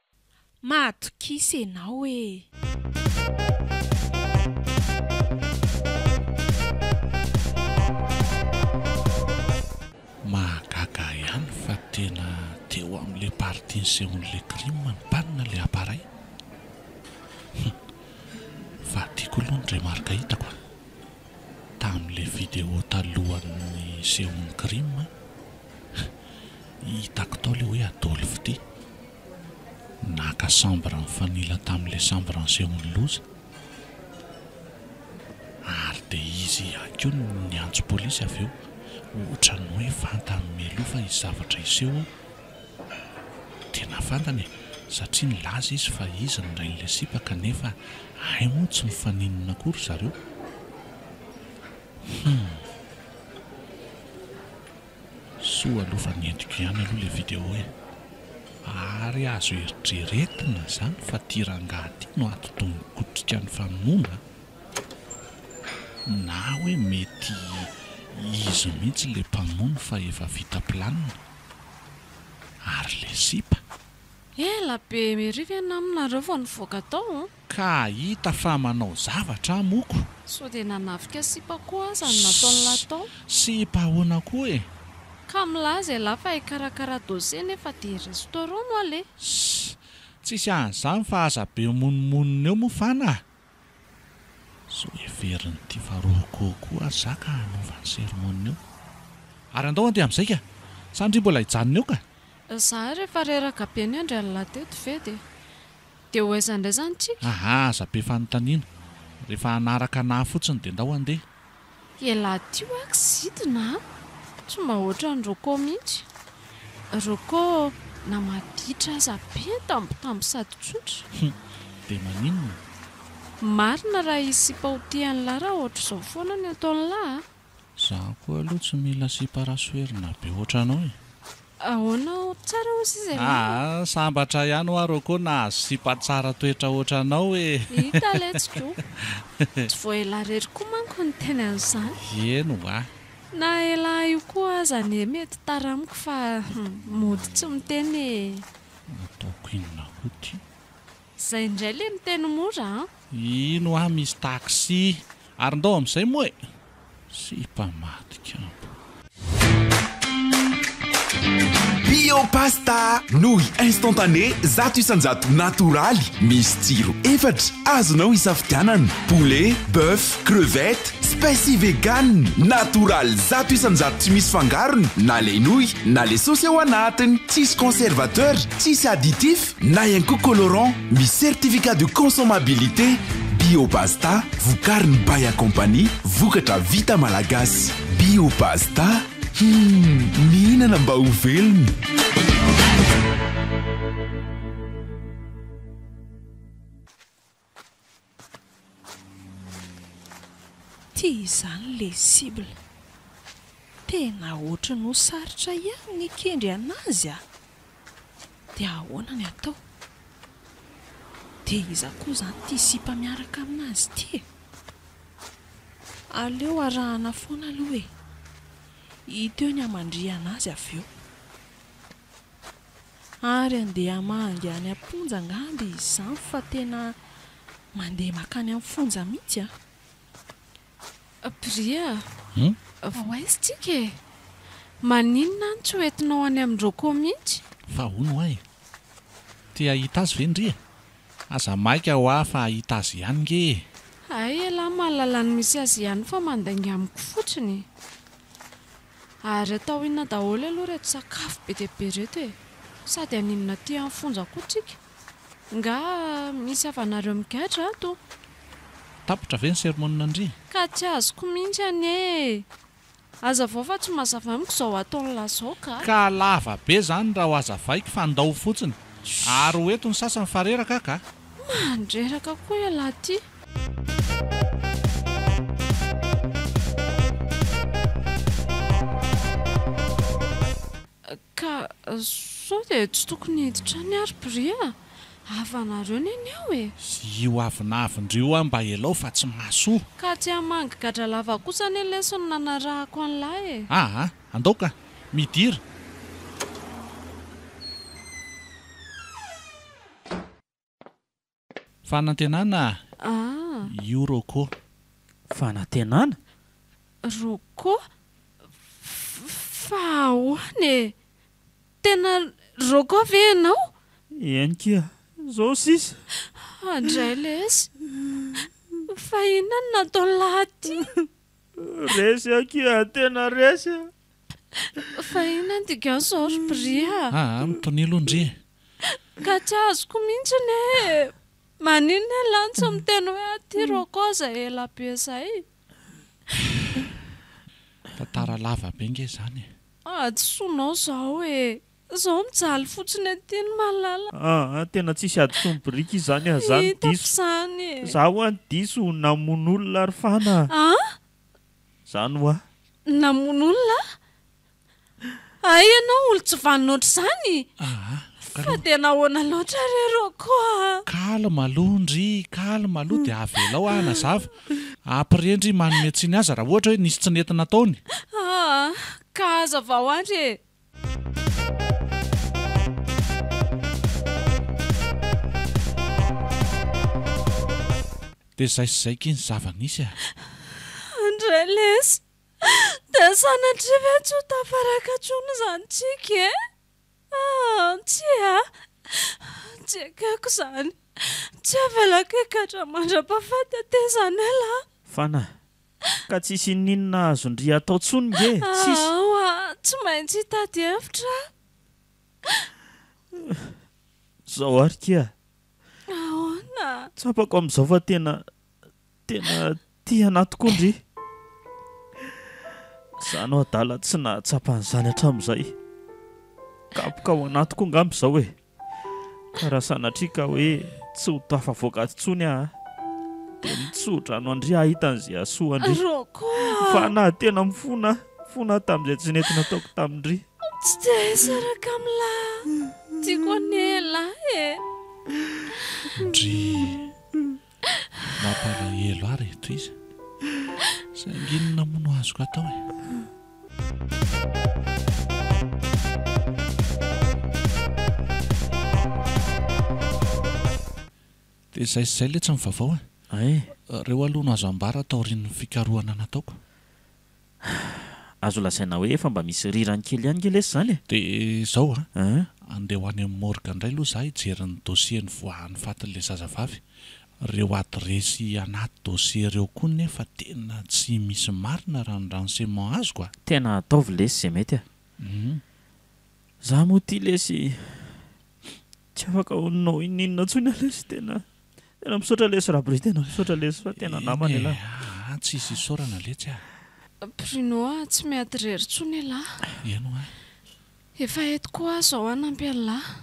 Matokisa ianao e. Mahagaga ihany fa tena teo amin'le partie nisehon'le crime ny mpanina le appareil. Fa tiako aloha ny remarque hitako tamin'le vidéo talohan'ny sehon'ny crime, hitako tao le hoe Adolphe ty naka chambre mifanila tamin'le chambre nisehon'ny loza, ary dia izy akeo ny antso polisy avy eo ohatra ny hoe fantany meloa fa izy zavatra iseho tena fantany satria nilaza izy fa izy ny rain'le sipa kanefa ay moa tsy mifaninona akory zareo. Soa aloha fa nientiko ihany aloha le vidéo e, ary azo eritreretina zany fa tirangaty no atotongokotrika ny famonona na hoe mety izy mihitsy le mpamono fa efa vita planina ary le sipa. Ela be merivy ana aminareo vao nivoaka tao. Ka hita fa manao zavatra moko. So dia nanafika sipa koa aza ny nataony latao. Sipa ahoana koa e. Ka milaza ela fa ikarakara dossier nefa dia restaurant no ale. Tsisy an'izany fa aza be monomonina eo moa fana. So everiny faroako koa zaka hanaovany sermon eo. Ary andao andeha amin'izay ka. Sandry mbola hijanona eo ka. Za rehefa reraka be ny andro alina teto vedy. Dia ho aiza indray zany tsika? Aza be fanontaniana. Rehefa anaraka na fotsiny dia ndao andeha. Ela tio aksidina. Tsy mahoatra ny Roko mihitsy. Roko na maditra aza be tambitamby sady tsotra. Dia maninona? Marina raha izy sipa ho tian'ny lara ohatr' izao foana ny ataon'ny lahy. Za koa aloha tsy mila sipa rasoerina be ohatranao e. Ahoana tsara hozy izay sambatra ihany ho Roko na sipa tsara toetra ohatranao e. Hita letsiko. Tsy voaela rery koa manko ny teny an'izany. Eno a. Na ela io koa aza ny mety taramiko fa mody tsy miteny e. Ataoko inona hoty. Zay indray le miteny mora. Ino misy taxi. Ary ndao amin'izay moa e. Sipa matika. Biopasta nouille instantané zato isanjato natoraly misy tsiro efatra azonao isafidianana poulet, bœuf, crevette, spécie vegan natoraly zato isanjato tsy misy fangarony na le nouille na le sauce ao anatiny tsisy conservateur tsisy additif na ihany koa colorant misy certificat de consommabilité. Biopasta vokariny Baya Compagnie vokatra vita malagasy. Biopasta mihinana mba ho velona. Tia izany le cible. Tena ohatry no sarotra ihany ny kendry anazy a. Dia ahoana ny atao? Dia iza koa zany tia sipa miaraka aminazy ty. Aleo arahana foana aloha e. Hita eo ny amandria anazy avy eo. Ary andeha mangy any am-ponja angamby izany fa tena mandeha makany amin'ny fonja mihitsy a. Bria. Voaisitsika e. Maninona ny tsy hoentinao any amin'ny Roko mihitsy? Fa hono ahy. Tia hita azy vendria. Aza maika ho ahy fa hita azy ihany nge. Ay ela mahalala ny misy azy ihany fa mandainga amiko fotsiny. Ary atao inona daholo aloha reto sakafo be dia be reto e. Sady aninona ty amin'ny fonja koa tsika. nga misy avanareo mikatra ato tapotra ve ny sermonina-ndry ka tsy azoko mihitsy any e aza vao fa tsy mazava amiko izao ataony lazao ka lava be zany raha ho azavaiko fa andao fotsiny ary hoeto ny sasany fareraka ka mandreraka koa ialahy ty ka sao dia tsy tokony hiditra ny ary bria avanareo neny ao e io avinavindrio a mba elao fa tsy mahasoa ka tsy hamangy gadra lava kosa ny lesony nanarahako an'lahy e aha andao ka midira fanantenana io roko fanantenana roko fa ahoany e tena roko ve ianao eny kia zao sisa andray lesy fa inona no natao laty resy akia tena resy fa inona ny dikan'izao ry bria mitonilo ndry ka tsy azoko mihitsy ny e maninona lantsy miteny hoe aty roko zay ela be zay tantara lava be nge zany tsy sonao zao e zao mijaly fotsiny aty ny malala tena tsisy adysombirika izany zany diso za ho any diso namon'olona ry fana zany hoa namon'olona ay ianao olo tsy vaninoatra zany fa tena ahoana loatra rero koa kalma aloha ndry kalma aloha dia avelao anazava ampirendry manometsiny aza raha ohatra hoe nisy tsy nentina taony ka aza vao andry e dia zay sy zay kiny zava-nisy andray lesy dia sanatry ve tsy ho tafaraka tsony zany tsika e tsy tsy akako zany tsy avelako ekatra mandra-pahafaty atezany ala fana ka tsisy ninona azondry atao tsony nge tsy maintsy hitady hevitra zao ary kia ahoana tsapako amin'izao fa tena tia anahy tokoa ndry zany ao adala tsy nahatsapan'izany hatramin'izay kapoka ho anahy tokoa ngamby izao e ka raha sanatria ka hoe tsy ho tafavoakaty tsony dia mitsotra no andry ahitan'izay asoa andry fa na tena mifona tamin'izay tsy nentina ataoko tamindry tsy dia isaraka amin'lahy tiako ny ela e ndry mampalahelo ary eto izy sanginona mono azoko atao e dia zay sy zay le tsy mivavao reo aloha no azo ambara atao rin'ny fikarohana nataoko azo lazaina hoe efa mba misy rirany kely ihany nge lesy zany e dia zao andeha ho any amin'ny morga indray aloha za hijeryn'ny dossier ny voahan'ny fatin'ilay zazavavy reo adresy anaty dossier reo koa nefa tena tsy misy marina raha ny renseignement azoko tena ataovy lesy zay mety za moa ty lesy tsy afaka ononao ininona ntsony lesy tena misaotra lesy rabri tena misaotra lesy fa tena namany ala tsy isy isaorana letsy Bruno tsy mety rery tsony alahy eno efa eto koa zao anampy alahy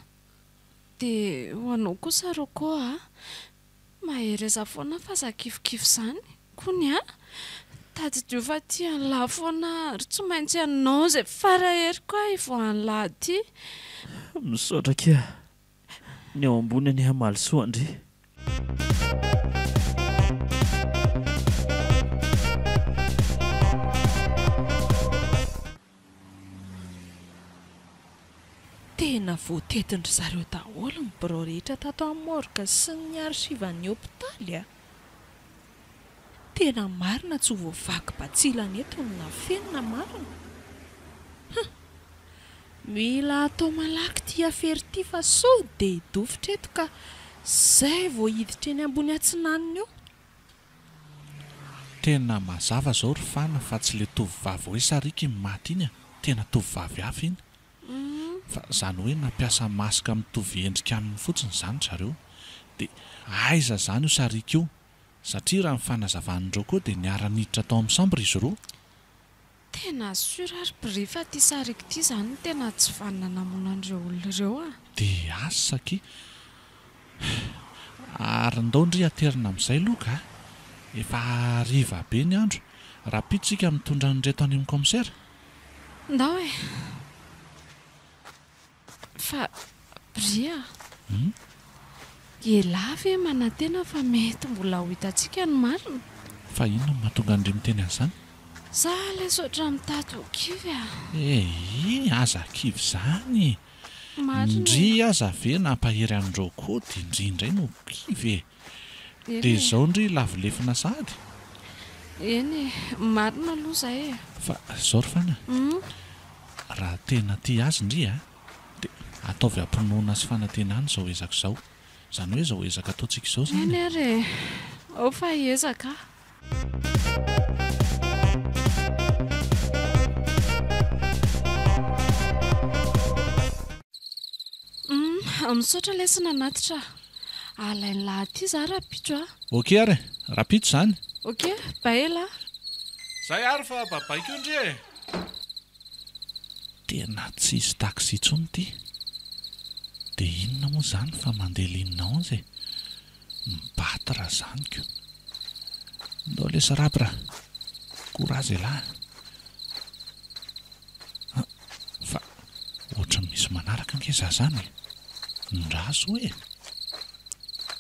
dia ho anao kosa roko mahery eza foana fa zakifokifo zany kony tady dio fa ty an'lahy foana ary tsy maintsy anao zay farahery koa ivoan'ny lahy ty misaotra kia ny ao ambony any hamaly soandry tena voatetindry zareo daholo ny birao rehetra tato amin'ny morga sy ny arsivan'ny hôpitaly tena marina tsy ho voavaky batsilana eto ny nafenina marina mila atao malaky ty afery ty fa so dia hidofitra eto ka zay vao hiditra eny ambony atsinaniny eo tena mazava zao ry fana fa tsy le tovovavy hoe sarika maty iny tena tovovavy hafa iny fa zany hoe nampiasa masika mitovy endrika aminy fotsiny zany zareo dia aiza izany io sarika io satria raha mifanazavandreo koa dia niara-niditra tao amin'ny sambre izy roa. Tena surary brifa ty sarika ity izany tena tsy vanina namonan'ireo olona ireo a. Dia asaki ary ndao ndry aterina amin'izay loka efa hariva be ny andro raha pitsika mitondra nyreto any amin'ny komisera. Ndao e. Fa bria elave manantena fa mety mbola ho hitantsika ny marina. Fa inona no mahatonga andry miteny an'izany? Za ilay sotra mitady ho kivy a. Aza kivy zany. Ndry aza ve nampahery andreo koa dia indrindray no kivy e. Dia izao ndry lavolefina sady. Eny marina aloha izay e. Fa izao ry fana raha tena tia azy ndry a dia ataovy ampinoana sy fanantenana izao ezaka izao. Izany hoe izao ezaka ataontsika izao zany. Eny ary ao fa ezaka. Misaotra lesina natitra alainy lahaty za rapitro a. Ok ary rapitro izany. Ok baela. Zay ary fa babaiko ndry e. Tena tsisy taxi intsony ity. Dia inona moa izany fa mandeha linina 11 mibata raha zaniko. Ndao lesa rapy raha courage lahy. Fa ohatra misy manaraka angeza zany ndraso hoe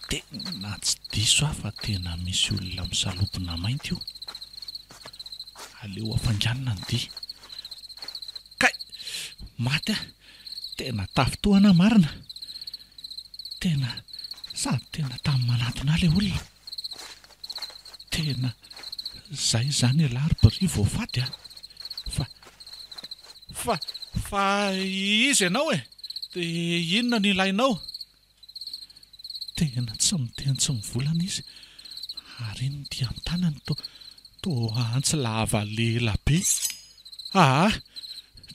tena tsy diso aho fa tena misy olona misalobona mainty io. Aleo afanganina ny dia kay maty a tena tafitohana marina. Tena sady tena tamin'ny manatona ilay olona. Tena zay zany alary bry voafaty a. Fa izy ianao e. Dia inona ny ilainao? Tena tsy miteny tsy mivolana izy. Ary iny dia amin'ny tanany to antsy lava lela be.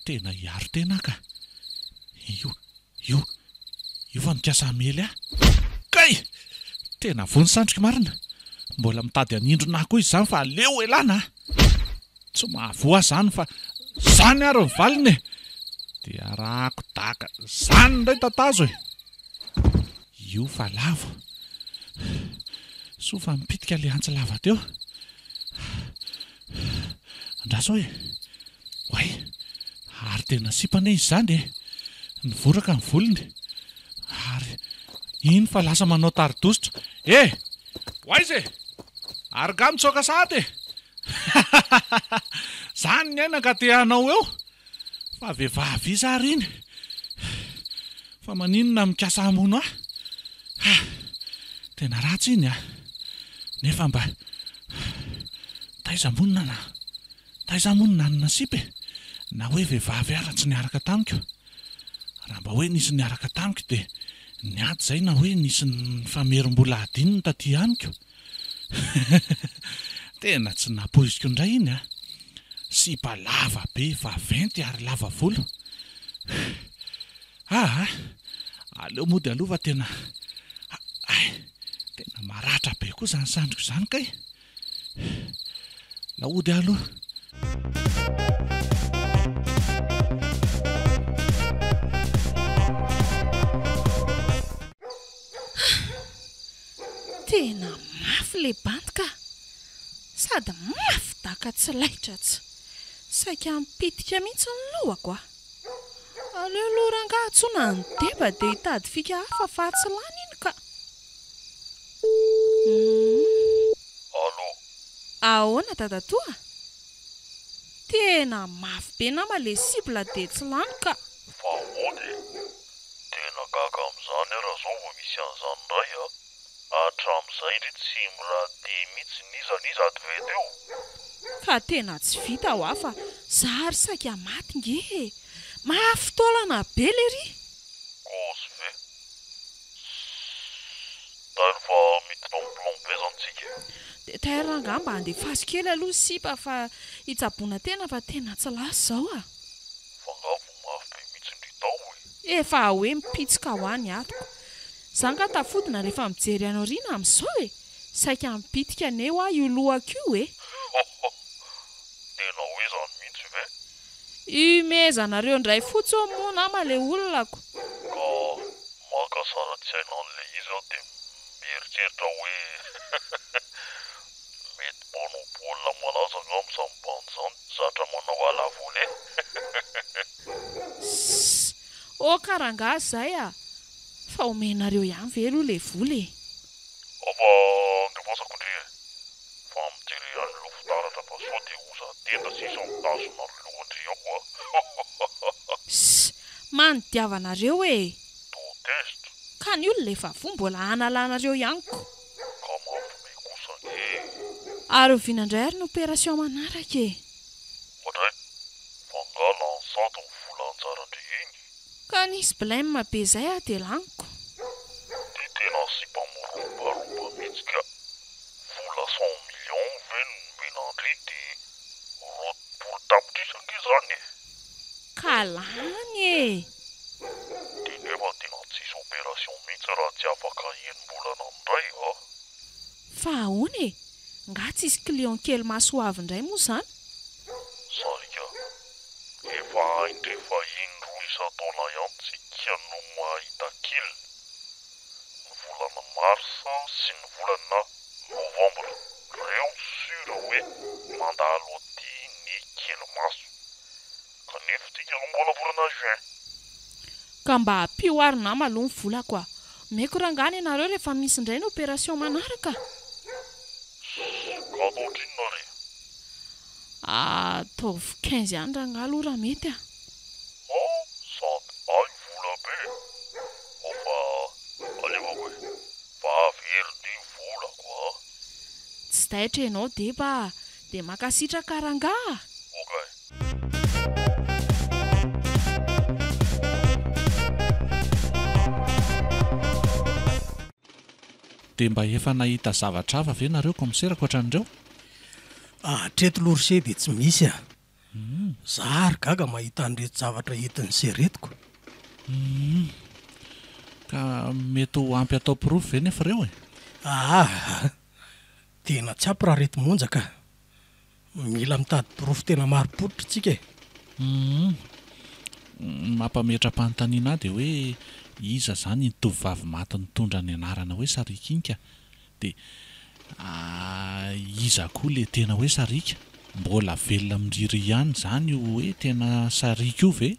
Tena hiaro tena ka. Io fa mikasa mely a. Kay! Tena vonysandrika marina. Mbola mitady anindrona koa izy izany fa aleo elana. Tsy mahavoa zany fa zany ary ny valiny e. Dia arahako daka zany indray tatazo e. Io fa lava. So fa mipitika le antsy lava teo. Andraso hoe way ary tena sipana izy zany e. Nivoraka ny volony. Ary iny fa lasa manao taridositra. Waize ary ga mitsoka sady e. Zany ny aina ka te hanao eo. Fa vehivavy izy ary iny. Fa maninona mikasa hamono tena ratsy iny a. Nefa mba taiza monina ny nasipe. Na hoe vehivavy ara tsy niaraka tamiko. Raha mba hoe nisy niaraka tamiko dia niady zay na hoe nisy ny famerim-bola adininy taty amiko. Tena tsy napoiziko indray iny a. Sipa lava be vaventy ary lava volo. Aleo mody alova tena maratra be koa zany sandriko zany kay. Laody aloha. Tena mafy le bantka. Sady mafy daka tsy laitra tsy. Saika mipitika mihitsy ny lohako a. Aleo lorangaha tsona ny deba dia hitady fika hafa fa tsy lany iny ka. Allo. Ahoana dadatoa? Tena mafy be nama le sibla dia tsy lany ka. Fa ody tena gaga amin'izany raha zao vao misy an'izany indray a. Hatramin'izay ndry tsy mirahady mihitsy nizaniza aty vedeo. Ka tena tsy vita ho afa zary saika maty nge. Mafy taolana be lery. Kosy ve? Tany fa midinao plomb-bezantsika. Dia tairanga mba andeha fasy kely aloha sipa fa hitsaboana tena fa tena tsy lasy zao a. Fa ngavo mafy be mihitsy ndry tao e. Efa hoe mipitsika ho any atoko. Zany ka tafodina rehefa mijery anao riana amin'izao e. Saika mipitika aneo io lohako io e. Tena hoe zany mihitsy ve? Imezanareo indray fotsy ao moa nama le olonako. Ka maka sara tsy haina an'ilay izy aho dia mieritreritra hoe mety mpanao baolina malaza angamba samy bandy zany, zatra manao alavoly e. O karanga zay fa omenareo ihany ve aloha le voly e. Ava andrefasako ndre fa mijery an'lo fitaratra fa sao dia oza tenda sisa mitazona lohandry ao a. Manodiavanareo e. Totestra. Ka ny olona efa vo mbola analanareo ihanyko. Ka mavome kosa e. Ary ovinandray ary ny opération manaraka e. Ohatray, fangala ny zato ny vola anjarandre iny. Ka nisy blême be zay dia laniko. Dia tena sipamorombaromba mihitsy ka. Vola 100 millions ve no menandry dia roapolo tapitrisa izany e. Ka lany e. Dia nefa tena tsisy opération mihitsy raha tsy afaka enim-bolana indray a. Fa ahoana e? Nga tsisy client kely masoavy indray moa zany? Sarika, efa haindrefa indroa isa-taona ihany tsika no mahita kely. Ny volana marsa sy ny volana novambra. Reo sura hoe mandalo aty ny kely maso. Kanefa tsika no mbola volana juin. Ka mba hampio nama aloha ny volako a. Meko rangany ianareo rehefa misy indray ny opération manaraka. Ka atao trinona re? Ataovy 15 ihany rangalo raha mety a. Sady ay vola be. Fa aleva hoe fa very volako a. Tsy taitra ianao deba dia makasitraka ranga. Okay. Dia mba efa nahita zavatra hafa ve nareo komiserako hatran'ireo? Treto lorse dia tsy misy a. Za ary gaga mahita an'ireto zavatra entin'ny seretiko. Ka mety ho ampy atao pirofo ve nefa ireo e? Tena tsy ampy raha reto monjaka. Mila mitady pirofo tena marim-pototra tsika e. Mampametra-panontaniana dia hoe iza zany ny tovovavy maty nitondra ny anarana hoe Sarikinka, dia iza koa le tena hoe Sarika? Mbola velona mindriry ihany zany io hoe tena Sarika io ve?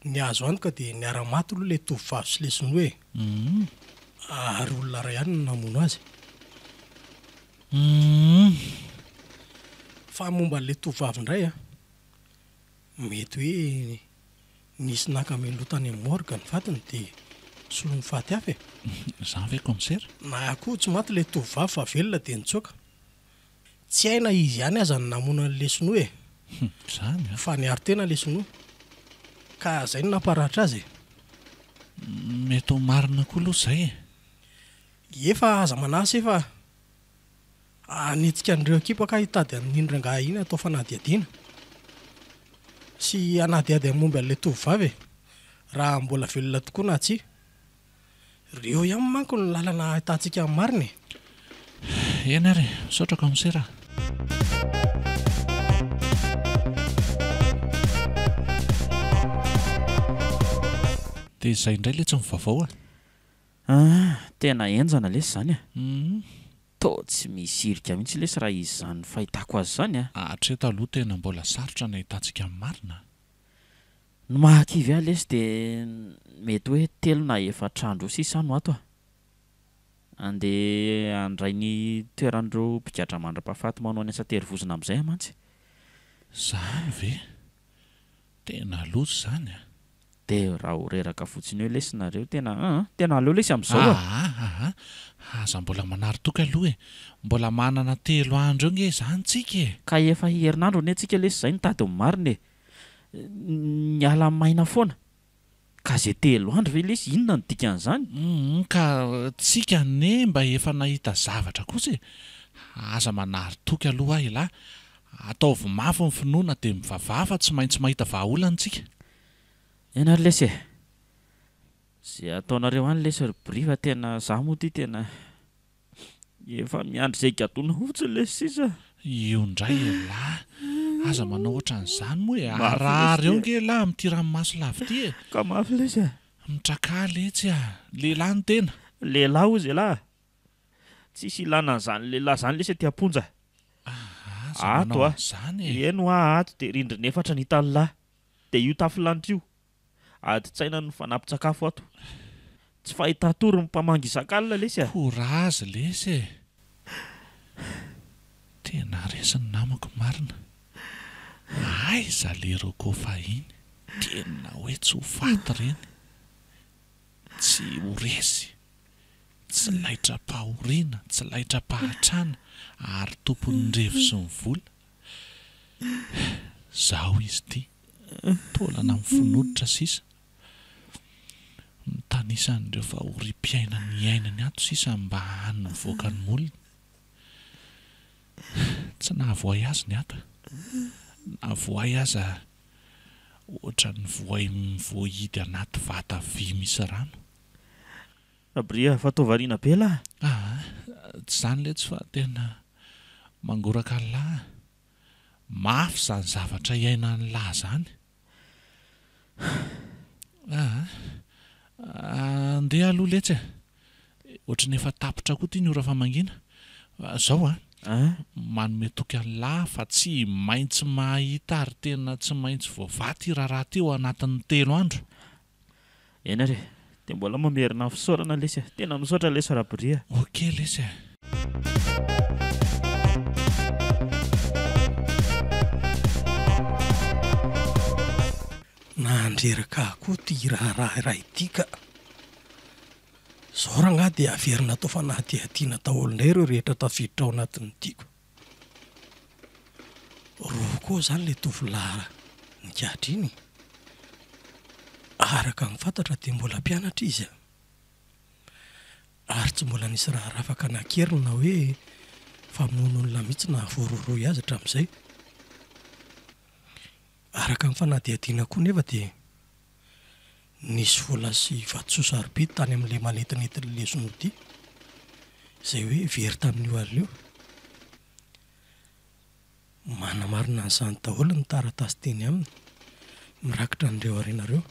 Ny azo antoka dia niara-maty aloha le tovovavy sy le sinoa e. Ary olona ray ihany no namono azy. Fa momba n'le tovovavy indray mety hoe nisy nakamelotany amin'ny morgue ny vatany dia solo mifaty hafa e. Zany ve komisera? Na koa tsy maty le tovovavy fa velona dia nitsoaka. Tsy haina izy ihany aza ny namono an'le sinoa e. Zany a. Fa niaro tena le sinoa. Ka zay no namparatra azy e. Mety ho marina koa aloha izay e. Efa aza manasa efa anitsika an'ireo ekipa ka hitady an'indranga iny atao fanadihadiana sy anadiady amin'ny momba an'ilay tovovavy raha mbola velona tokoa na tsy. Reo ihany manko ny lalana ahitantsika amin'ny marina. Eny ary, misaotra komisera. Dia izay indray le tsy mivavao Tena enjana lesy zany a. Tô tsy misy irika mihitsy lesy raha izy zany fahitako azy zany a. Hatreto aloha tena mbola sarotra ny ahitantsika amin'ny marina. Ny mahakivy ahy lesy dia mety hoe 3 na 4 andro sisa no ato a. Andeha andray ny toerandreo mpigatra mandra-pahafaty manao ny asa terivozina amin'izay mantsy. Zany ve? Tena loso zany a. Dia raha ho reraka fotsiny hoe lesinareo tena aleo lesy amin'izao a. Aza mbola manaritoka aloha e. Mbola manana 3 andro eo nge zany tsika e. Ka efa herinandro ne tsika lesy izay nitady ny marina e. Ny ala maina foana. Ka zay 3 andro ve lesy inona no dikan'izany? Ka tsika ne mba efa nahita zavatra kosa e. Aza manaritoka aloha ahy lahy. Ataovy mafy ny finoana dia mivavafa tsy maintsy mahita vahaolana tsika. Ianary lesy e. Zay ataonareo any le surprise fa tena za moa ty tena efa miandry zay gatona fotsiny le sisa. Io ndray lahy. Aza manao ohatran'izany moa e. Arary eo nge lahy amin'ity ranomasy lava ity e. Ka mafy le sa. Mitrakaly etsy a. Lehilahy ny tena. Lehilahy ozy lahy. Tsisy ilana an'izany lehilahy zany lesy ty aponja. Ato a. Eno ato dia rindrina efatra ny hitany lahy. Dia io tafilanitra io. Ady tsaina ny fanampin-tsakafo ato. Tsy fahita tory ny mpamangy isan-kalina lesy a. Courage lesy e. Tena resiny namako marina. Aiza le roko fahiny. Tena hoe tsy ho faty reny. Tsy ho resy. Tsy laitra pahoriana, tsy laitra pahatrana, ary tompon'ny revo sy ny vola. Zaho izy ty. Taolana amin'ny fonoditra sisa. Mitanisan'ireo fahorim-piaina ny ainany ato sisa mba han'ny voaka ny molony. Tsy nahavoay azy ny ato. Nahavoay aza ohatra ny voahidy anaty vata vy misy rano. Abria fataovariana be lahy. Tsy zany le tsy fa tena mangoraka lahy. Mafy zany zavatra iainan'ny lahy zany. Andeha aloha letsy. Ohatrany efa tapitra koa ty ny ora famangina. Zao manome toky lahy fa tsy maintsy mahita ary tena tsy maintsy voavaty raha teo anatin'ny 3 andro. Ena re. Dia mbola mamerina fisaorana lesy. Tena misaotra lesy Rabria. Okey lesy. Nandreraka koa ty raha ity ka. Zao raha dia averina atao fanadihadiana daholo ireo rehetra tafiditra ao anatin'ny tiako. Roa koa zany le tovolahy nikatra iny. Araka ny fantatra dia mbola mpianatra izy. Ary tsy mbola nisy raha rafaka nakerina hoe famono olona mihitsy na voaroroy azy hatramin'izay. Araka ny fanadihadiana koa nefa dia nisy vola sy vatsosa arbity tany amin'ilay maletinetiny lesona ity. Izay hoe very tamin'io alio. Manamarina an'izany daholo ny taratasy teny aminy. Mirakitra an'ireo arenareo.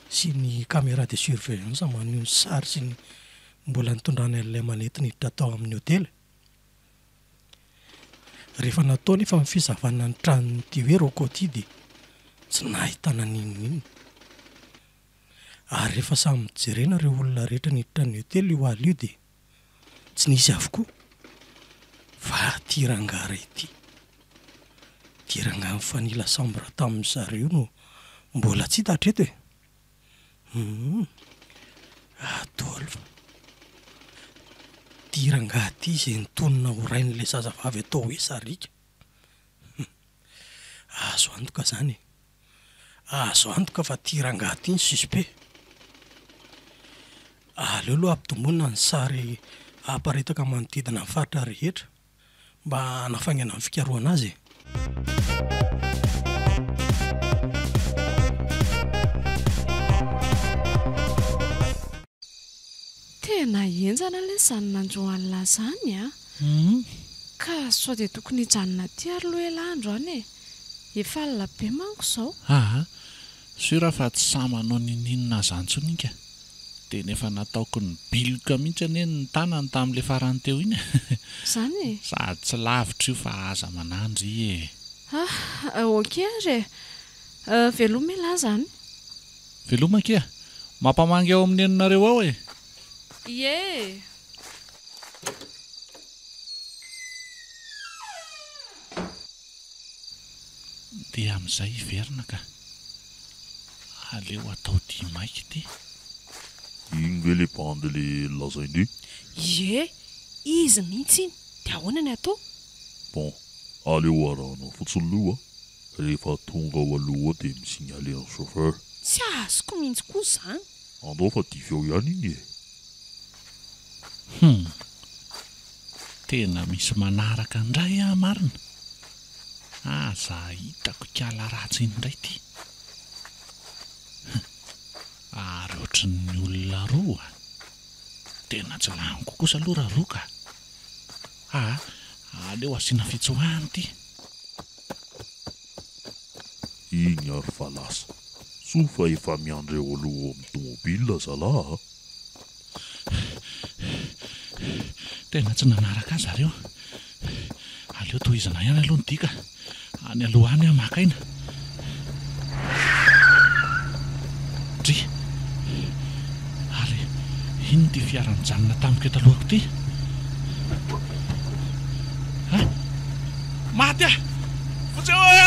Sy ny caméra de surveillance maneho ny sary sy ny mbola nitondrana an'ilay maletiny hiditra tao amin'ny hôtely. Rehefa natao nefa amin'ny fizavana ny tranon'ity hoe rokody dia tsy nahitana n'inon'inona. Ary rehefa samy mijerena ireo olona rehetra niditra ny hôtely io alio dia tsy nisy avokoa fa ty rangara ity. Ty rangara mifanila sambra tamin'ny zareo no mbola tsy hita hatreto e. Adolo fa ty rangaha ty izay nitonona horain'ilay zazavavy atao hoe Sarika. Azo antoka zany e. Azo antoka fa ty rangaha ty ny suspect. Aleo aloha ampitomboina ny sary aparetaka manodidina ny faritra rehetra mba hanafaingana ny fikaroana azy. Tena enjana le zany nandroan'la zany a. Ka sao dia tokony hijanona ty ary loha elandro any e. Efa alina be manko izao. Sura fa tsy sa manao ninina zantson'inka. Dia nefa nataoko ny biloka mihitsy anie ny tanany tamin'ilay farany teo iny. Zany e? Sady tsy lavitra io fa aza manandry e. Okey ary veloma lahy zany. Veloma kia? Mampamangy ao amin'ny enonareo ao e? Ie. Dia amin'izay hiverina ka. Aleo atao dimaika ity. Iny ve le bandy le lazainy? Ie, izy mihitsy iny. Dia ahoana ny atao? Bon, aleo arahana fotsiny loha. Rehefa tonga ao aloha dia misignaler ny chauffeur. Tsy azoko mihitsy koa izany. Andao fa divy ao ihany iny e. Tena misy manaraka indray marina. Aza hitako kala ratsy indray ty. Ary roa. Tena tsy laniko kosa aloha raha roka. Aleo asiana fitsoahany ty. Igny ary fa lasa. Sofa efa miandreo aloha amin'ny tomobila zalahy. Tena tsy nanaraka azy zareo. Aleo tohizana ihany aloha ny dika. Any aloha any makaina. Dry. Ary ino ty fiara mijanona tamiko eto alohako ty? Maty ah! Fotseo e!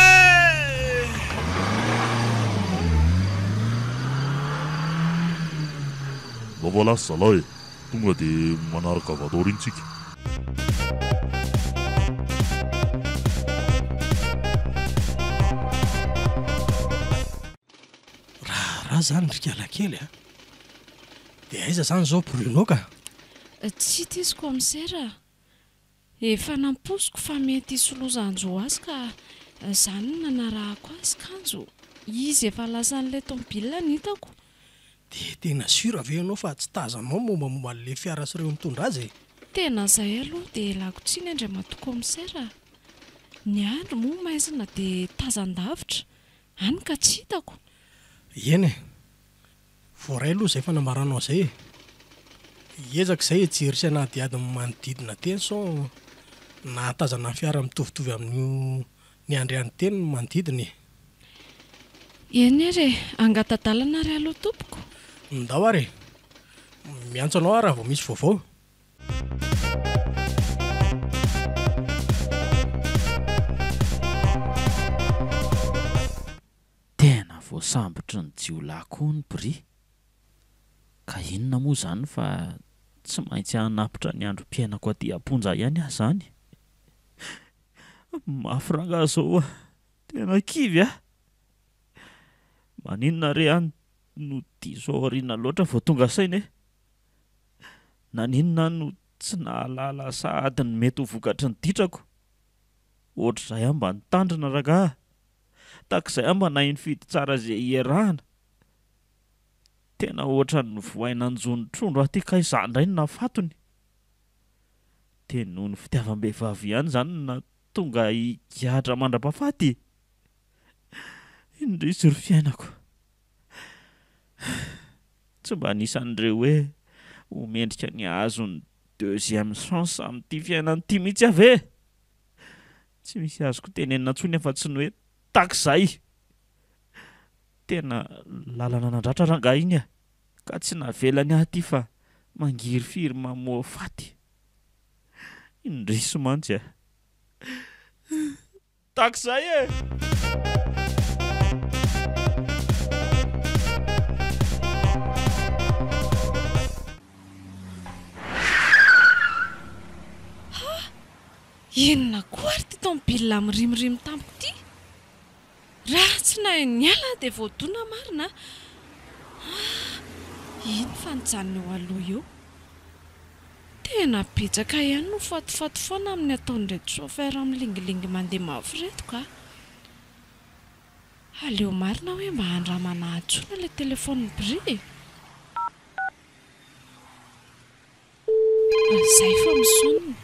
Lavalasy zalahy, tonga dia manaraka vadoritsika. Raha zany rikala kely dia aiza zany zao Bruno ka? Tsy tisy komisera. Efa namposiko fa mety solozanjo azy ka zany nanarahako azy kanjo. Izy efa lasan'ilay tomobila hitako. Dia tena sura ve ianao fa tsy tazanao momba le fiara sy ireo mitondra azy? Tena zay aloha dia lako tsiny andray mato komisera. Ny andro moa maizina dia tazan-davitra. Any ka tsy hitako. Eny e, voray aloha izay fanambaranao izay. Ezaka izay hijery sy anadiady manodidina teny so nahatazana fiara mitovitovy amin'ny ny andriany teny manodidiny. Eny re, angatadalana ry aloha tompoko. Ndao ary, miantso anao raha vao misy vaovao. Tena voasambotry ny jiolahy koa ny Bry. Ka inona moa zany fa tsy maintsy hanapitra ny androm-piainako aty Amponja ihany aho zany. Mafy rangahy zao tena kivy Maninona re any no diso aoriana loatra vao tonga saina e? Naninona no tsy nahalala sahady ny mety ho vokatry ny ditrako? Ohatr'izay aho mba nitandrina rangahy. Takizay aho mba nahay nifidy tsara izay iarahana. Tena ohatra ny voaina anjony trondro aty ka izany indray no nafatony. Teny noho ny fitiavam-behivavy ihany zany na tonga higahatra mandra-pahafaty. Indrisy ry fiainako. Tsy mba anisan'ireo hoe homendrika ny hazo ny deuxième chance amin'ity fiainany ity mihitsy ave. Tsy misy azoko tenenina intsony afa tsy ny hoe takizay. Tena lalana nandratra rangahy iny ka tsy navelany ahy ty fa mangiry firy mamoa faty. Indrisy mantsy takizay e! Inona koa ary ty tomobila mirimorimo tamiko ty? Raha tsy nahay niala dia voadona marina. Ino fa nijanona eo aloha eo? Tena betsaka ihany no fatifaty foana amin'ny ataon'ireto chauffeur milingilingy mandeha mafy reto ka. Aleo marina hoe mba handramana antsona ilay telefaoniny Bry. Izay fa misonona.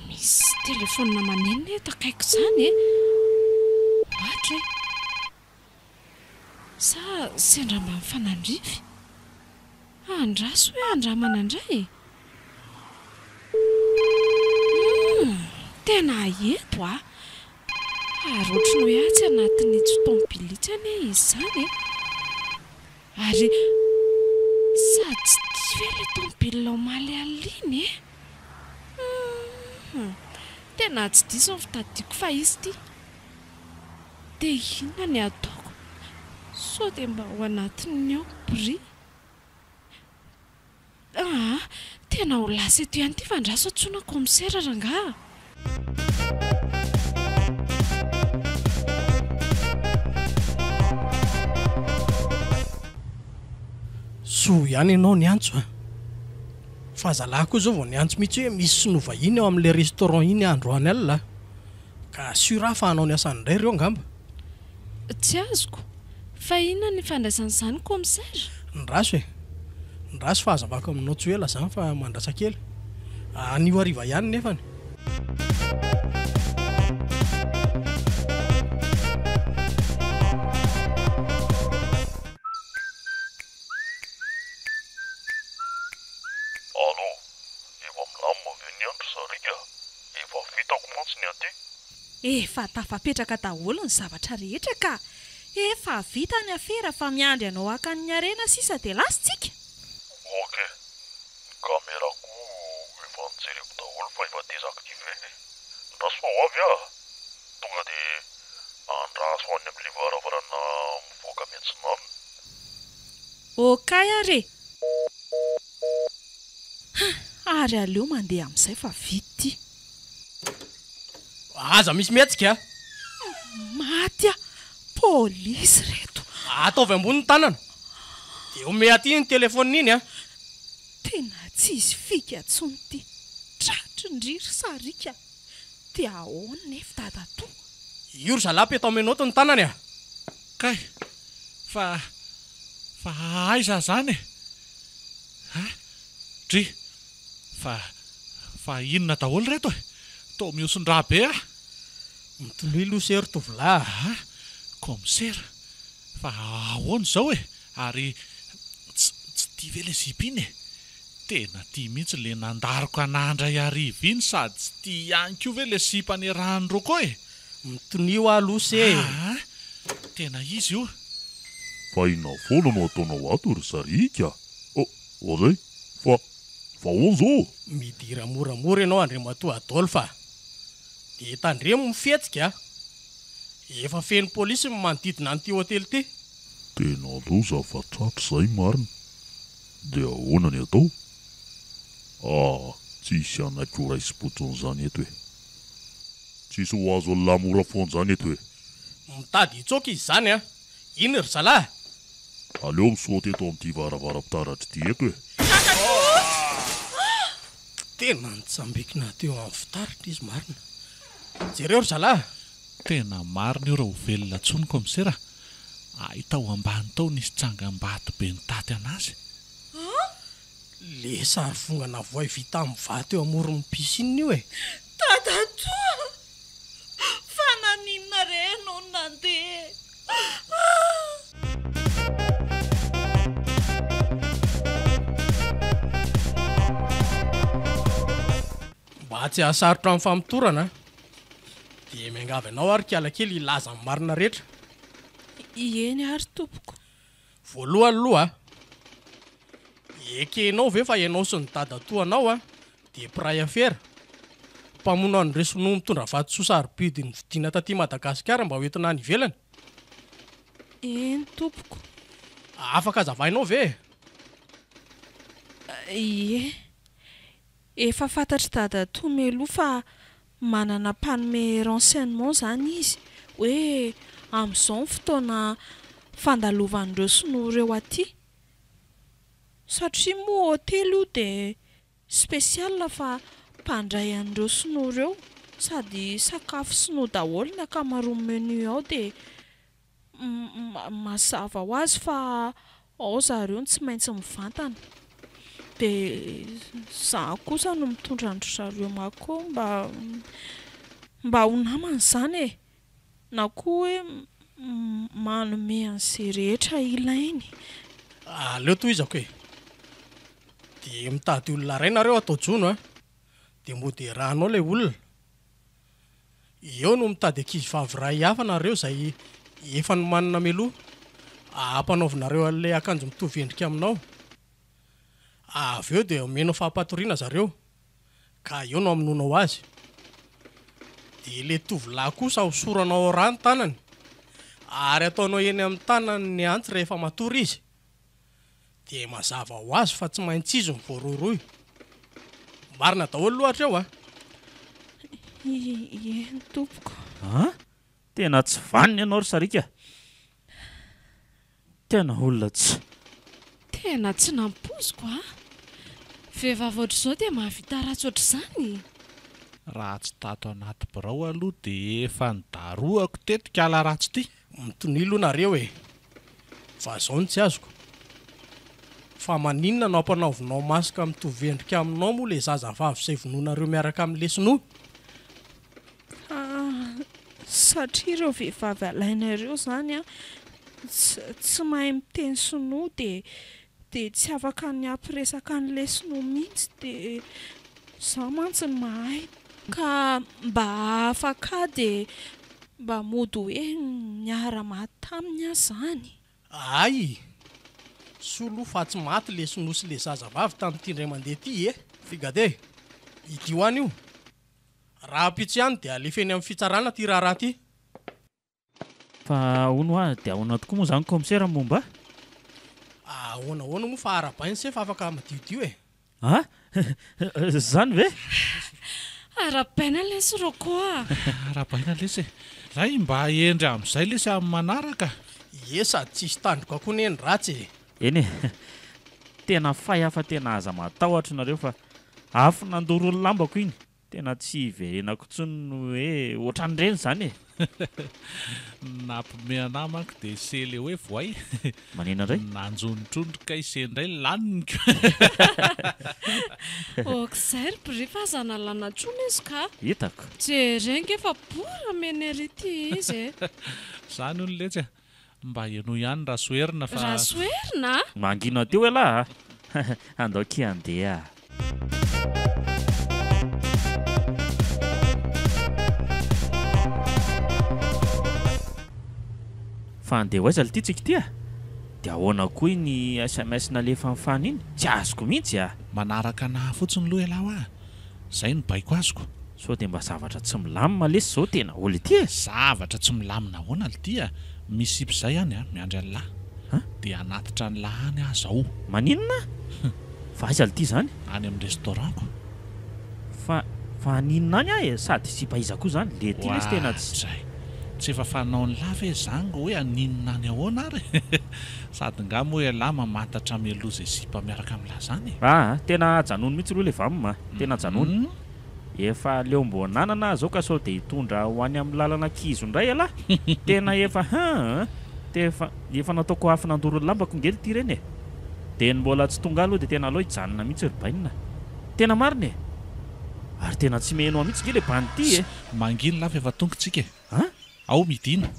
Misy telefaonina manenina eto akaiky izany e. Ohatra sa sendra mba mifanandrify? Andraso hoe andramana indray. Tena eto ary ohatrany hoe atsy anatin'ny tsy tomobily itsy ane izy izany e. Ary sady tsy tia hoe ilay tomobile omaly aliny e. Tena tsy diso ny fitadiako fa izy ty. Dia inona ny ataoko? Sao dia mba ao anatiny ao Bry. Tena ho lasa eto ihany ty fandraso antsona komisera rangahy. So ihany ianao ny antso fa zalahy koa zao vao ny antso mihitsy hoe misy sinova iny ao amin'ilay restaurant iny androany alina ka sura fa hanao ny asany indray ireo angamba. Tsy azoko. Fa inona ny fandraisan'izany komisara? Ndraso ndraso fa azavaka aminao tsy ela zany fa mandrasa kely. Anio hariva ihany nefany. Allô, efa milamina ve ny andro Sarika? Efa vitako mantsy ny aty. Efa tafapetraka daholo ny zavatra rehetra ka efa vita ny afera fa miandry anao hakan'ny arena sisa dia lasitsika. Ok, ny kamerako efa nijereko daholo fa efa désactivé. Ndraso fa ho avy tonga dia andraso any amin'ilay varavarana mivoaka Miantsinana. Okay are. Ary aleo mandeha amin'izay fa vity. Aza misy mihetsika. Maty polisy reto. Ataovy ambony tanana. Dia ome aty ny telefonina iny Tena tsy izy fika tsony ty. Tratrindriry Sarika. Dia ahoana nefa dadato. Io zalahy eto amenoto ny tanany Kay. Fa aiza zany Dri. Fa inona daholo reto Tao mihosin-draha be Mitolohy losery tovolahy. Komisera. Fa ahoana zao ary tsy tia ve le zipo iny Tena tia mihitsy le nandariko anandray ariva iny sady tsy tia ihany koa ve le sipany rano roko Mitonio lose. Tena izy io. Fa ina foana no ataonao ato ry Sarika. Zay. Fa ahoana zao? Midira moramora ianao Andriamatoa Adolphe. Dia tandremo mifetsika efa feno polisy manodidina an'ity hotely ty. Tena loza fa tratra izay marina. Dia ahoana ny atao? Tsisy anako raisy potson'izany eto Tsisy ho azo lamora foan'izany eto Mitady hitsoka izy zany Iny ry zalahy. Aleo misaoty eto amin'ity varavara-pitaratra ity eto Tena nitsambikina teo amin'ny fitaratra izy marina. Jereo ry zalahy. Tena marina io raha ho velona tsony komisera. Ahita ho ambany tao nisy tsangam-bato be nitaty anazy. Le sary fongana voay vita amin'ny vato eo amoron'ny piscine io Dadato. Fa naninona re no nandeha. Mba tsy hahasarotra amin'ny famitorana dia miangavy anao ary kiala kely ilaza amin'ny marina rehetra. Eny ary tompoko. Voalohany aloha ekenao ve fa ianao sy ny dadatoanao dia piray afera. Mpamono ny resonao mitondra vatosoa sarobidy ny vidiana taty Madagasikara mba hoentina any ivelany. Eny tompoko. Afaka azavainao ve? Ie. Efa fantatry dadato meloa fa manana panome renseignement zany izy hoe amin'izao ny fotoana fandalovan'ireo sinoa aty. Satria moa hotely io dia spesiala fa mpandray an'ireo sinoa ireo sady sakafo sinoa daholo ny ankamaroan'ny menu ao dia mazava ho azy fa ao zareo tsy maintsy mivantana. Dia za kosa no mitondra andro zareo mako mba ho namana izany na koa hoe manome an'izay rehetra ilainy. Aleo tohizako dia mitady olona ray nareo atao jono dia moderahanao ilay olona. Eo no mitady ankizy vavy iray hafa nareo izay efa no manana meloa ampanaovinareo an'ilay akanjo mitovy endrika aminao. Avy eo dia omenao fahampatoriana zareo ka eo no amononao azy. Dia ilay tovolahy kosa hosoranao rano tanany ary ataonao eny amin'ny tanany ny antsy rehefa matory izy. Dia mazava ho azy fa tsy maintsy izy mivoaroroy. Marina daholo loatra eo Eny tompoko. Tena tsy vaniny ianao ry Sarika. Tena olona tsy. Tena tsy nampoziko vehivavy ohatr'izao dia mahavita ratsy ohatr'izany. Raha tsy tato anaty birao aloha dia efa nidaroako tetika ala ratsy ity. mitonilo nareo e fa zao ny tsy azoko fa maninona anao ampanaovinao masika mitovendrika aminao moa le zazavavy izay vononareo miaraka amin'ny lesinoa satria ireo vehivavy alainareo zany a tsy mahay miteny sinoa dia tsy afaka ny ampiresaka ny lesinoa mihitsy dia zaho mantsy ny mahay ka mba afaka dia mba mody hoe miara-maty taminy azy zany. Ay solo fa tsy maty lesinoa sy le zazavavy tamin'ity indray mandeha ity figade ity ho any io raha pitsy ihany dia alefeny amin'ny fitsarana ty raharaha ty fa ono dia ahoana tokoa moa zany komisera momba ahoana moa fa arabainy se fa afaka madiodio zany ve arabaina lesy rokoa arabaina lesy zay mba endry amin'izay lesy amin'ny manaraka sady tsisy tandroko akoa ny eny ratsy eny tena fay hafa tena aza matahotra nareo fa afo nandoro olo lambako iny tena tsy verenako tsony hoe ohatran'ireny zany nampomena manko dia sele hoe voay manina indray nanjonitrondroka isendray laniko okizay ry bry fa aza nalana trona izy ka hitako jerenga efa bora meneryty izy zany olo letsy mba ianao ihany rasoerina fa rasoerina mangino teo hoe lahy andao ki andeha fa andeha ho aiza ly ty tsika ty dia ahoana koa iny SMS nalefa amin'ny fany iny tsy azoko mihitsy manaraka na fotsiny loha elaho zay no baiko azoko so dia mba zavatra tsy milamina lesy zao tena olo ity zavatra tsy milamina ahoana ly ty misy ipizay ihany miandry an'lahy dia anatitra ny lahy any zao maninona fa aiza ly ty zany any amin'ny restaurantko fa aninona any sady sy paiza koa zany le ty lesy tena tsy efa fanao ny lava zango hoe aninona any ahoana ary sady ngamo hoe lahy mamantatra mialoza zipa miaraka amin'lahy zany tena janono mihitsy aloha le vamima tena janono efa leo mbonanana zao ka sao dia hitondra ho any amin'ny lalana kizo indray alahy tena efa nataoko afy nandoro lambako ngely ty ireny dia mbola tsy tonga aloha dia tena aloha hijanona mihitsy rybainina tena marina ary tena tsy meno mihitsy ngely bany ty mangino lava efa tongotsika ao midina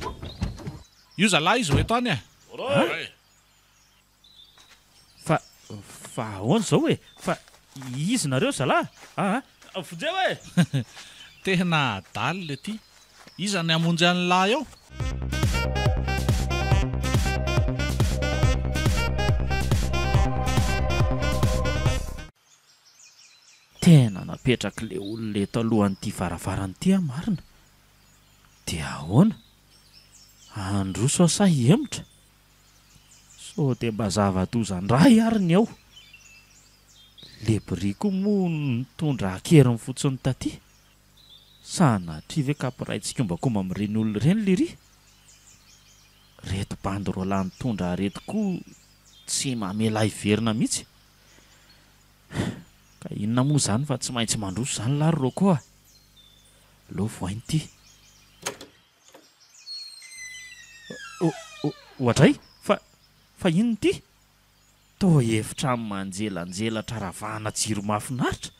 io zalahy izy hoeto any fa ahoana zao fa izy nareo zalahy fojeo tena daly le ty iza ny amonjy any lahy ao tena napetraka le olona eto alohan'ity varavaranyity marina dia ahoana androso asahy emotra so dia mba zava-dozan-dray ary ny ao le briko moa nitondra akeriny fotsiny taty sanatria ve kampiraintsika ombakomba amin'ireny olona ireny le ry reto bandy roa lahy nitondra reto koa tsy mamela hiverina mihitsy ka inona moa zany fa tsy maintsy mandroso zany lary ro koa lo voainy ity ohatray fa inony ity to hevitra amin'ny manjelanjelatra ravahana jiro mahafinaritra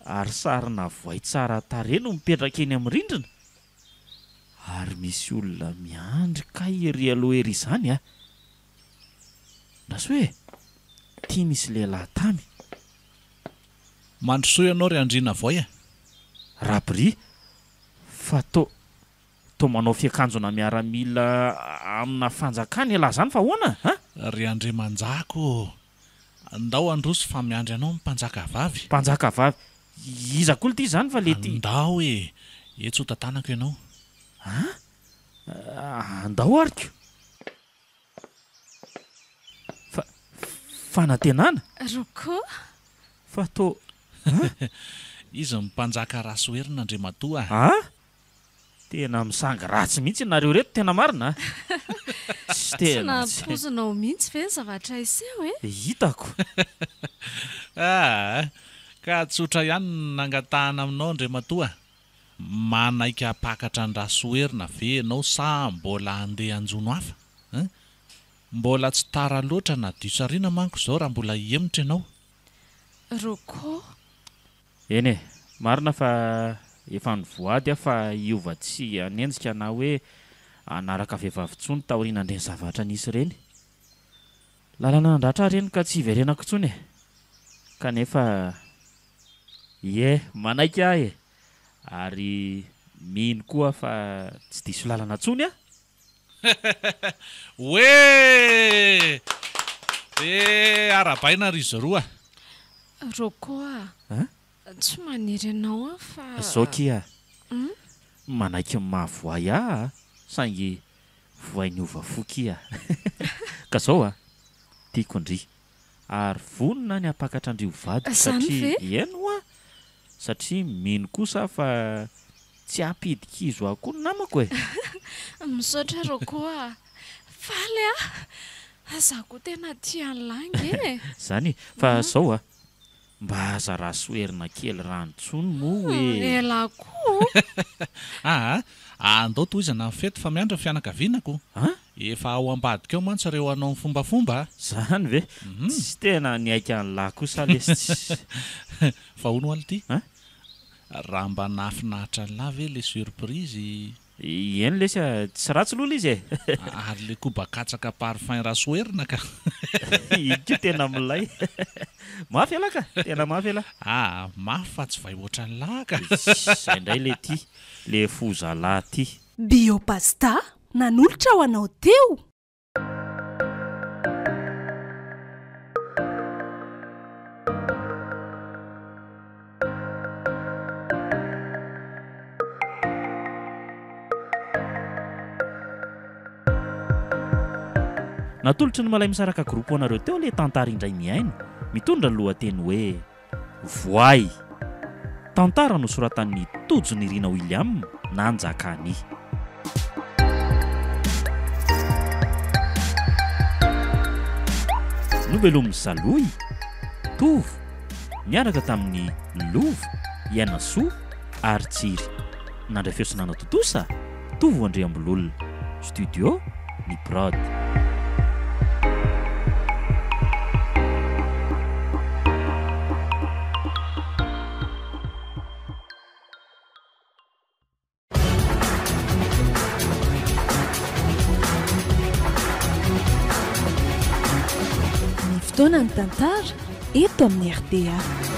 ary sarina voay tsara tare no mipetraka eny amin'ny rindrina ary misy olona miandry ka ery aloha ery izany ndaso hoe tia misy lehilahy tamy mandroso ianao ry andriana voay rabry fa to manao fiakanjona miaramila amina fanjakany elahy zany fa hoana ry andre manjako ndao androso fa miandry anao mpanjaka vavy iza koa ly ty zany fa le ty ndao etso tantanako ianao andao ariko fanantenana roko fa to izy mpanjaka rasoerina andre matoa tena misanga ratsy mihitsy nareo reto tena marina tsy napozinao mihitsy ve zavatra iseho hitako ka tsotra ihany nangatahana aminao andre matoa manaika pakatra ny rasoerina ve ianao sa mbola andeha anjono hafa mbola tsy tara loatra na diosariana manko zao raha mbola hiemotra ianao Roko eny marina fa efa nivoady fa iova tsy anenjika na hoe anaraka vehivavy tsony taoriana ndreny zavatra nisy ireny lalana andratra reny ka tsy iverenako tsony kanefa manaika ary mino koa fa tsy diso lalana tsony Oe! Arabaina ry zoroa. Roko tsy maniry anao fa zao kia manaiky mahavoay saingy voainy ovafo kia ka zao tiako ndry ary vonona ny apakatra andrio vady satria satria mino kosa fa tsy ampidikizo ako ny namako misaotra Roko faly za ko tena tiany langy zany fa zao mba aza rasoerina kely ranontsony moa hoe elako andao toizana fety fa miandra fianakavianako efa ao ambadika ao mantsy reo anao ny fombafomba zany ve tsy tena niaika ny lahy kosa lesy fa hono aly ty raha mba nafinahitra ny lahy ve le surprise eny lesy tsy ratsy lola izy ary le kobakatsaka parfum rasoerina ka io tena milay mafy ala ka tena mafy ala mafy fa tsy vai oatra ny lahy ka zay indray le ty le fozalahy ty Biopasta nanolotra ho anao teo natolotry ny malay misaraka groupe anareo teo le tantara indray miaina mitondra ny lohateny hoe voay tantara no soratan'ny Tojony Rina William Nanjakany Novelomy Saloy Tovo niaraka tamin'ny Lovo Ianasoa ary Tsiry nandray fiosonana totosa Tovo Andriambololona studio ny prod fotoana ny tantara eto amin'ny RDA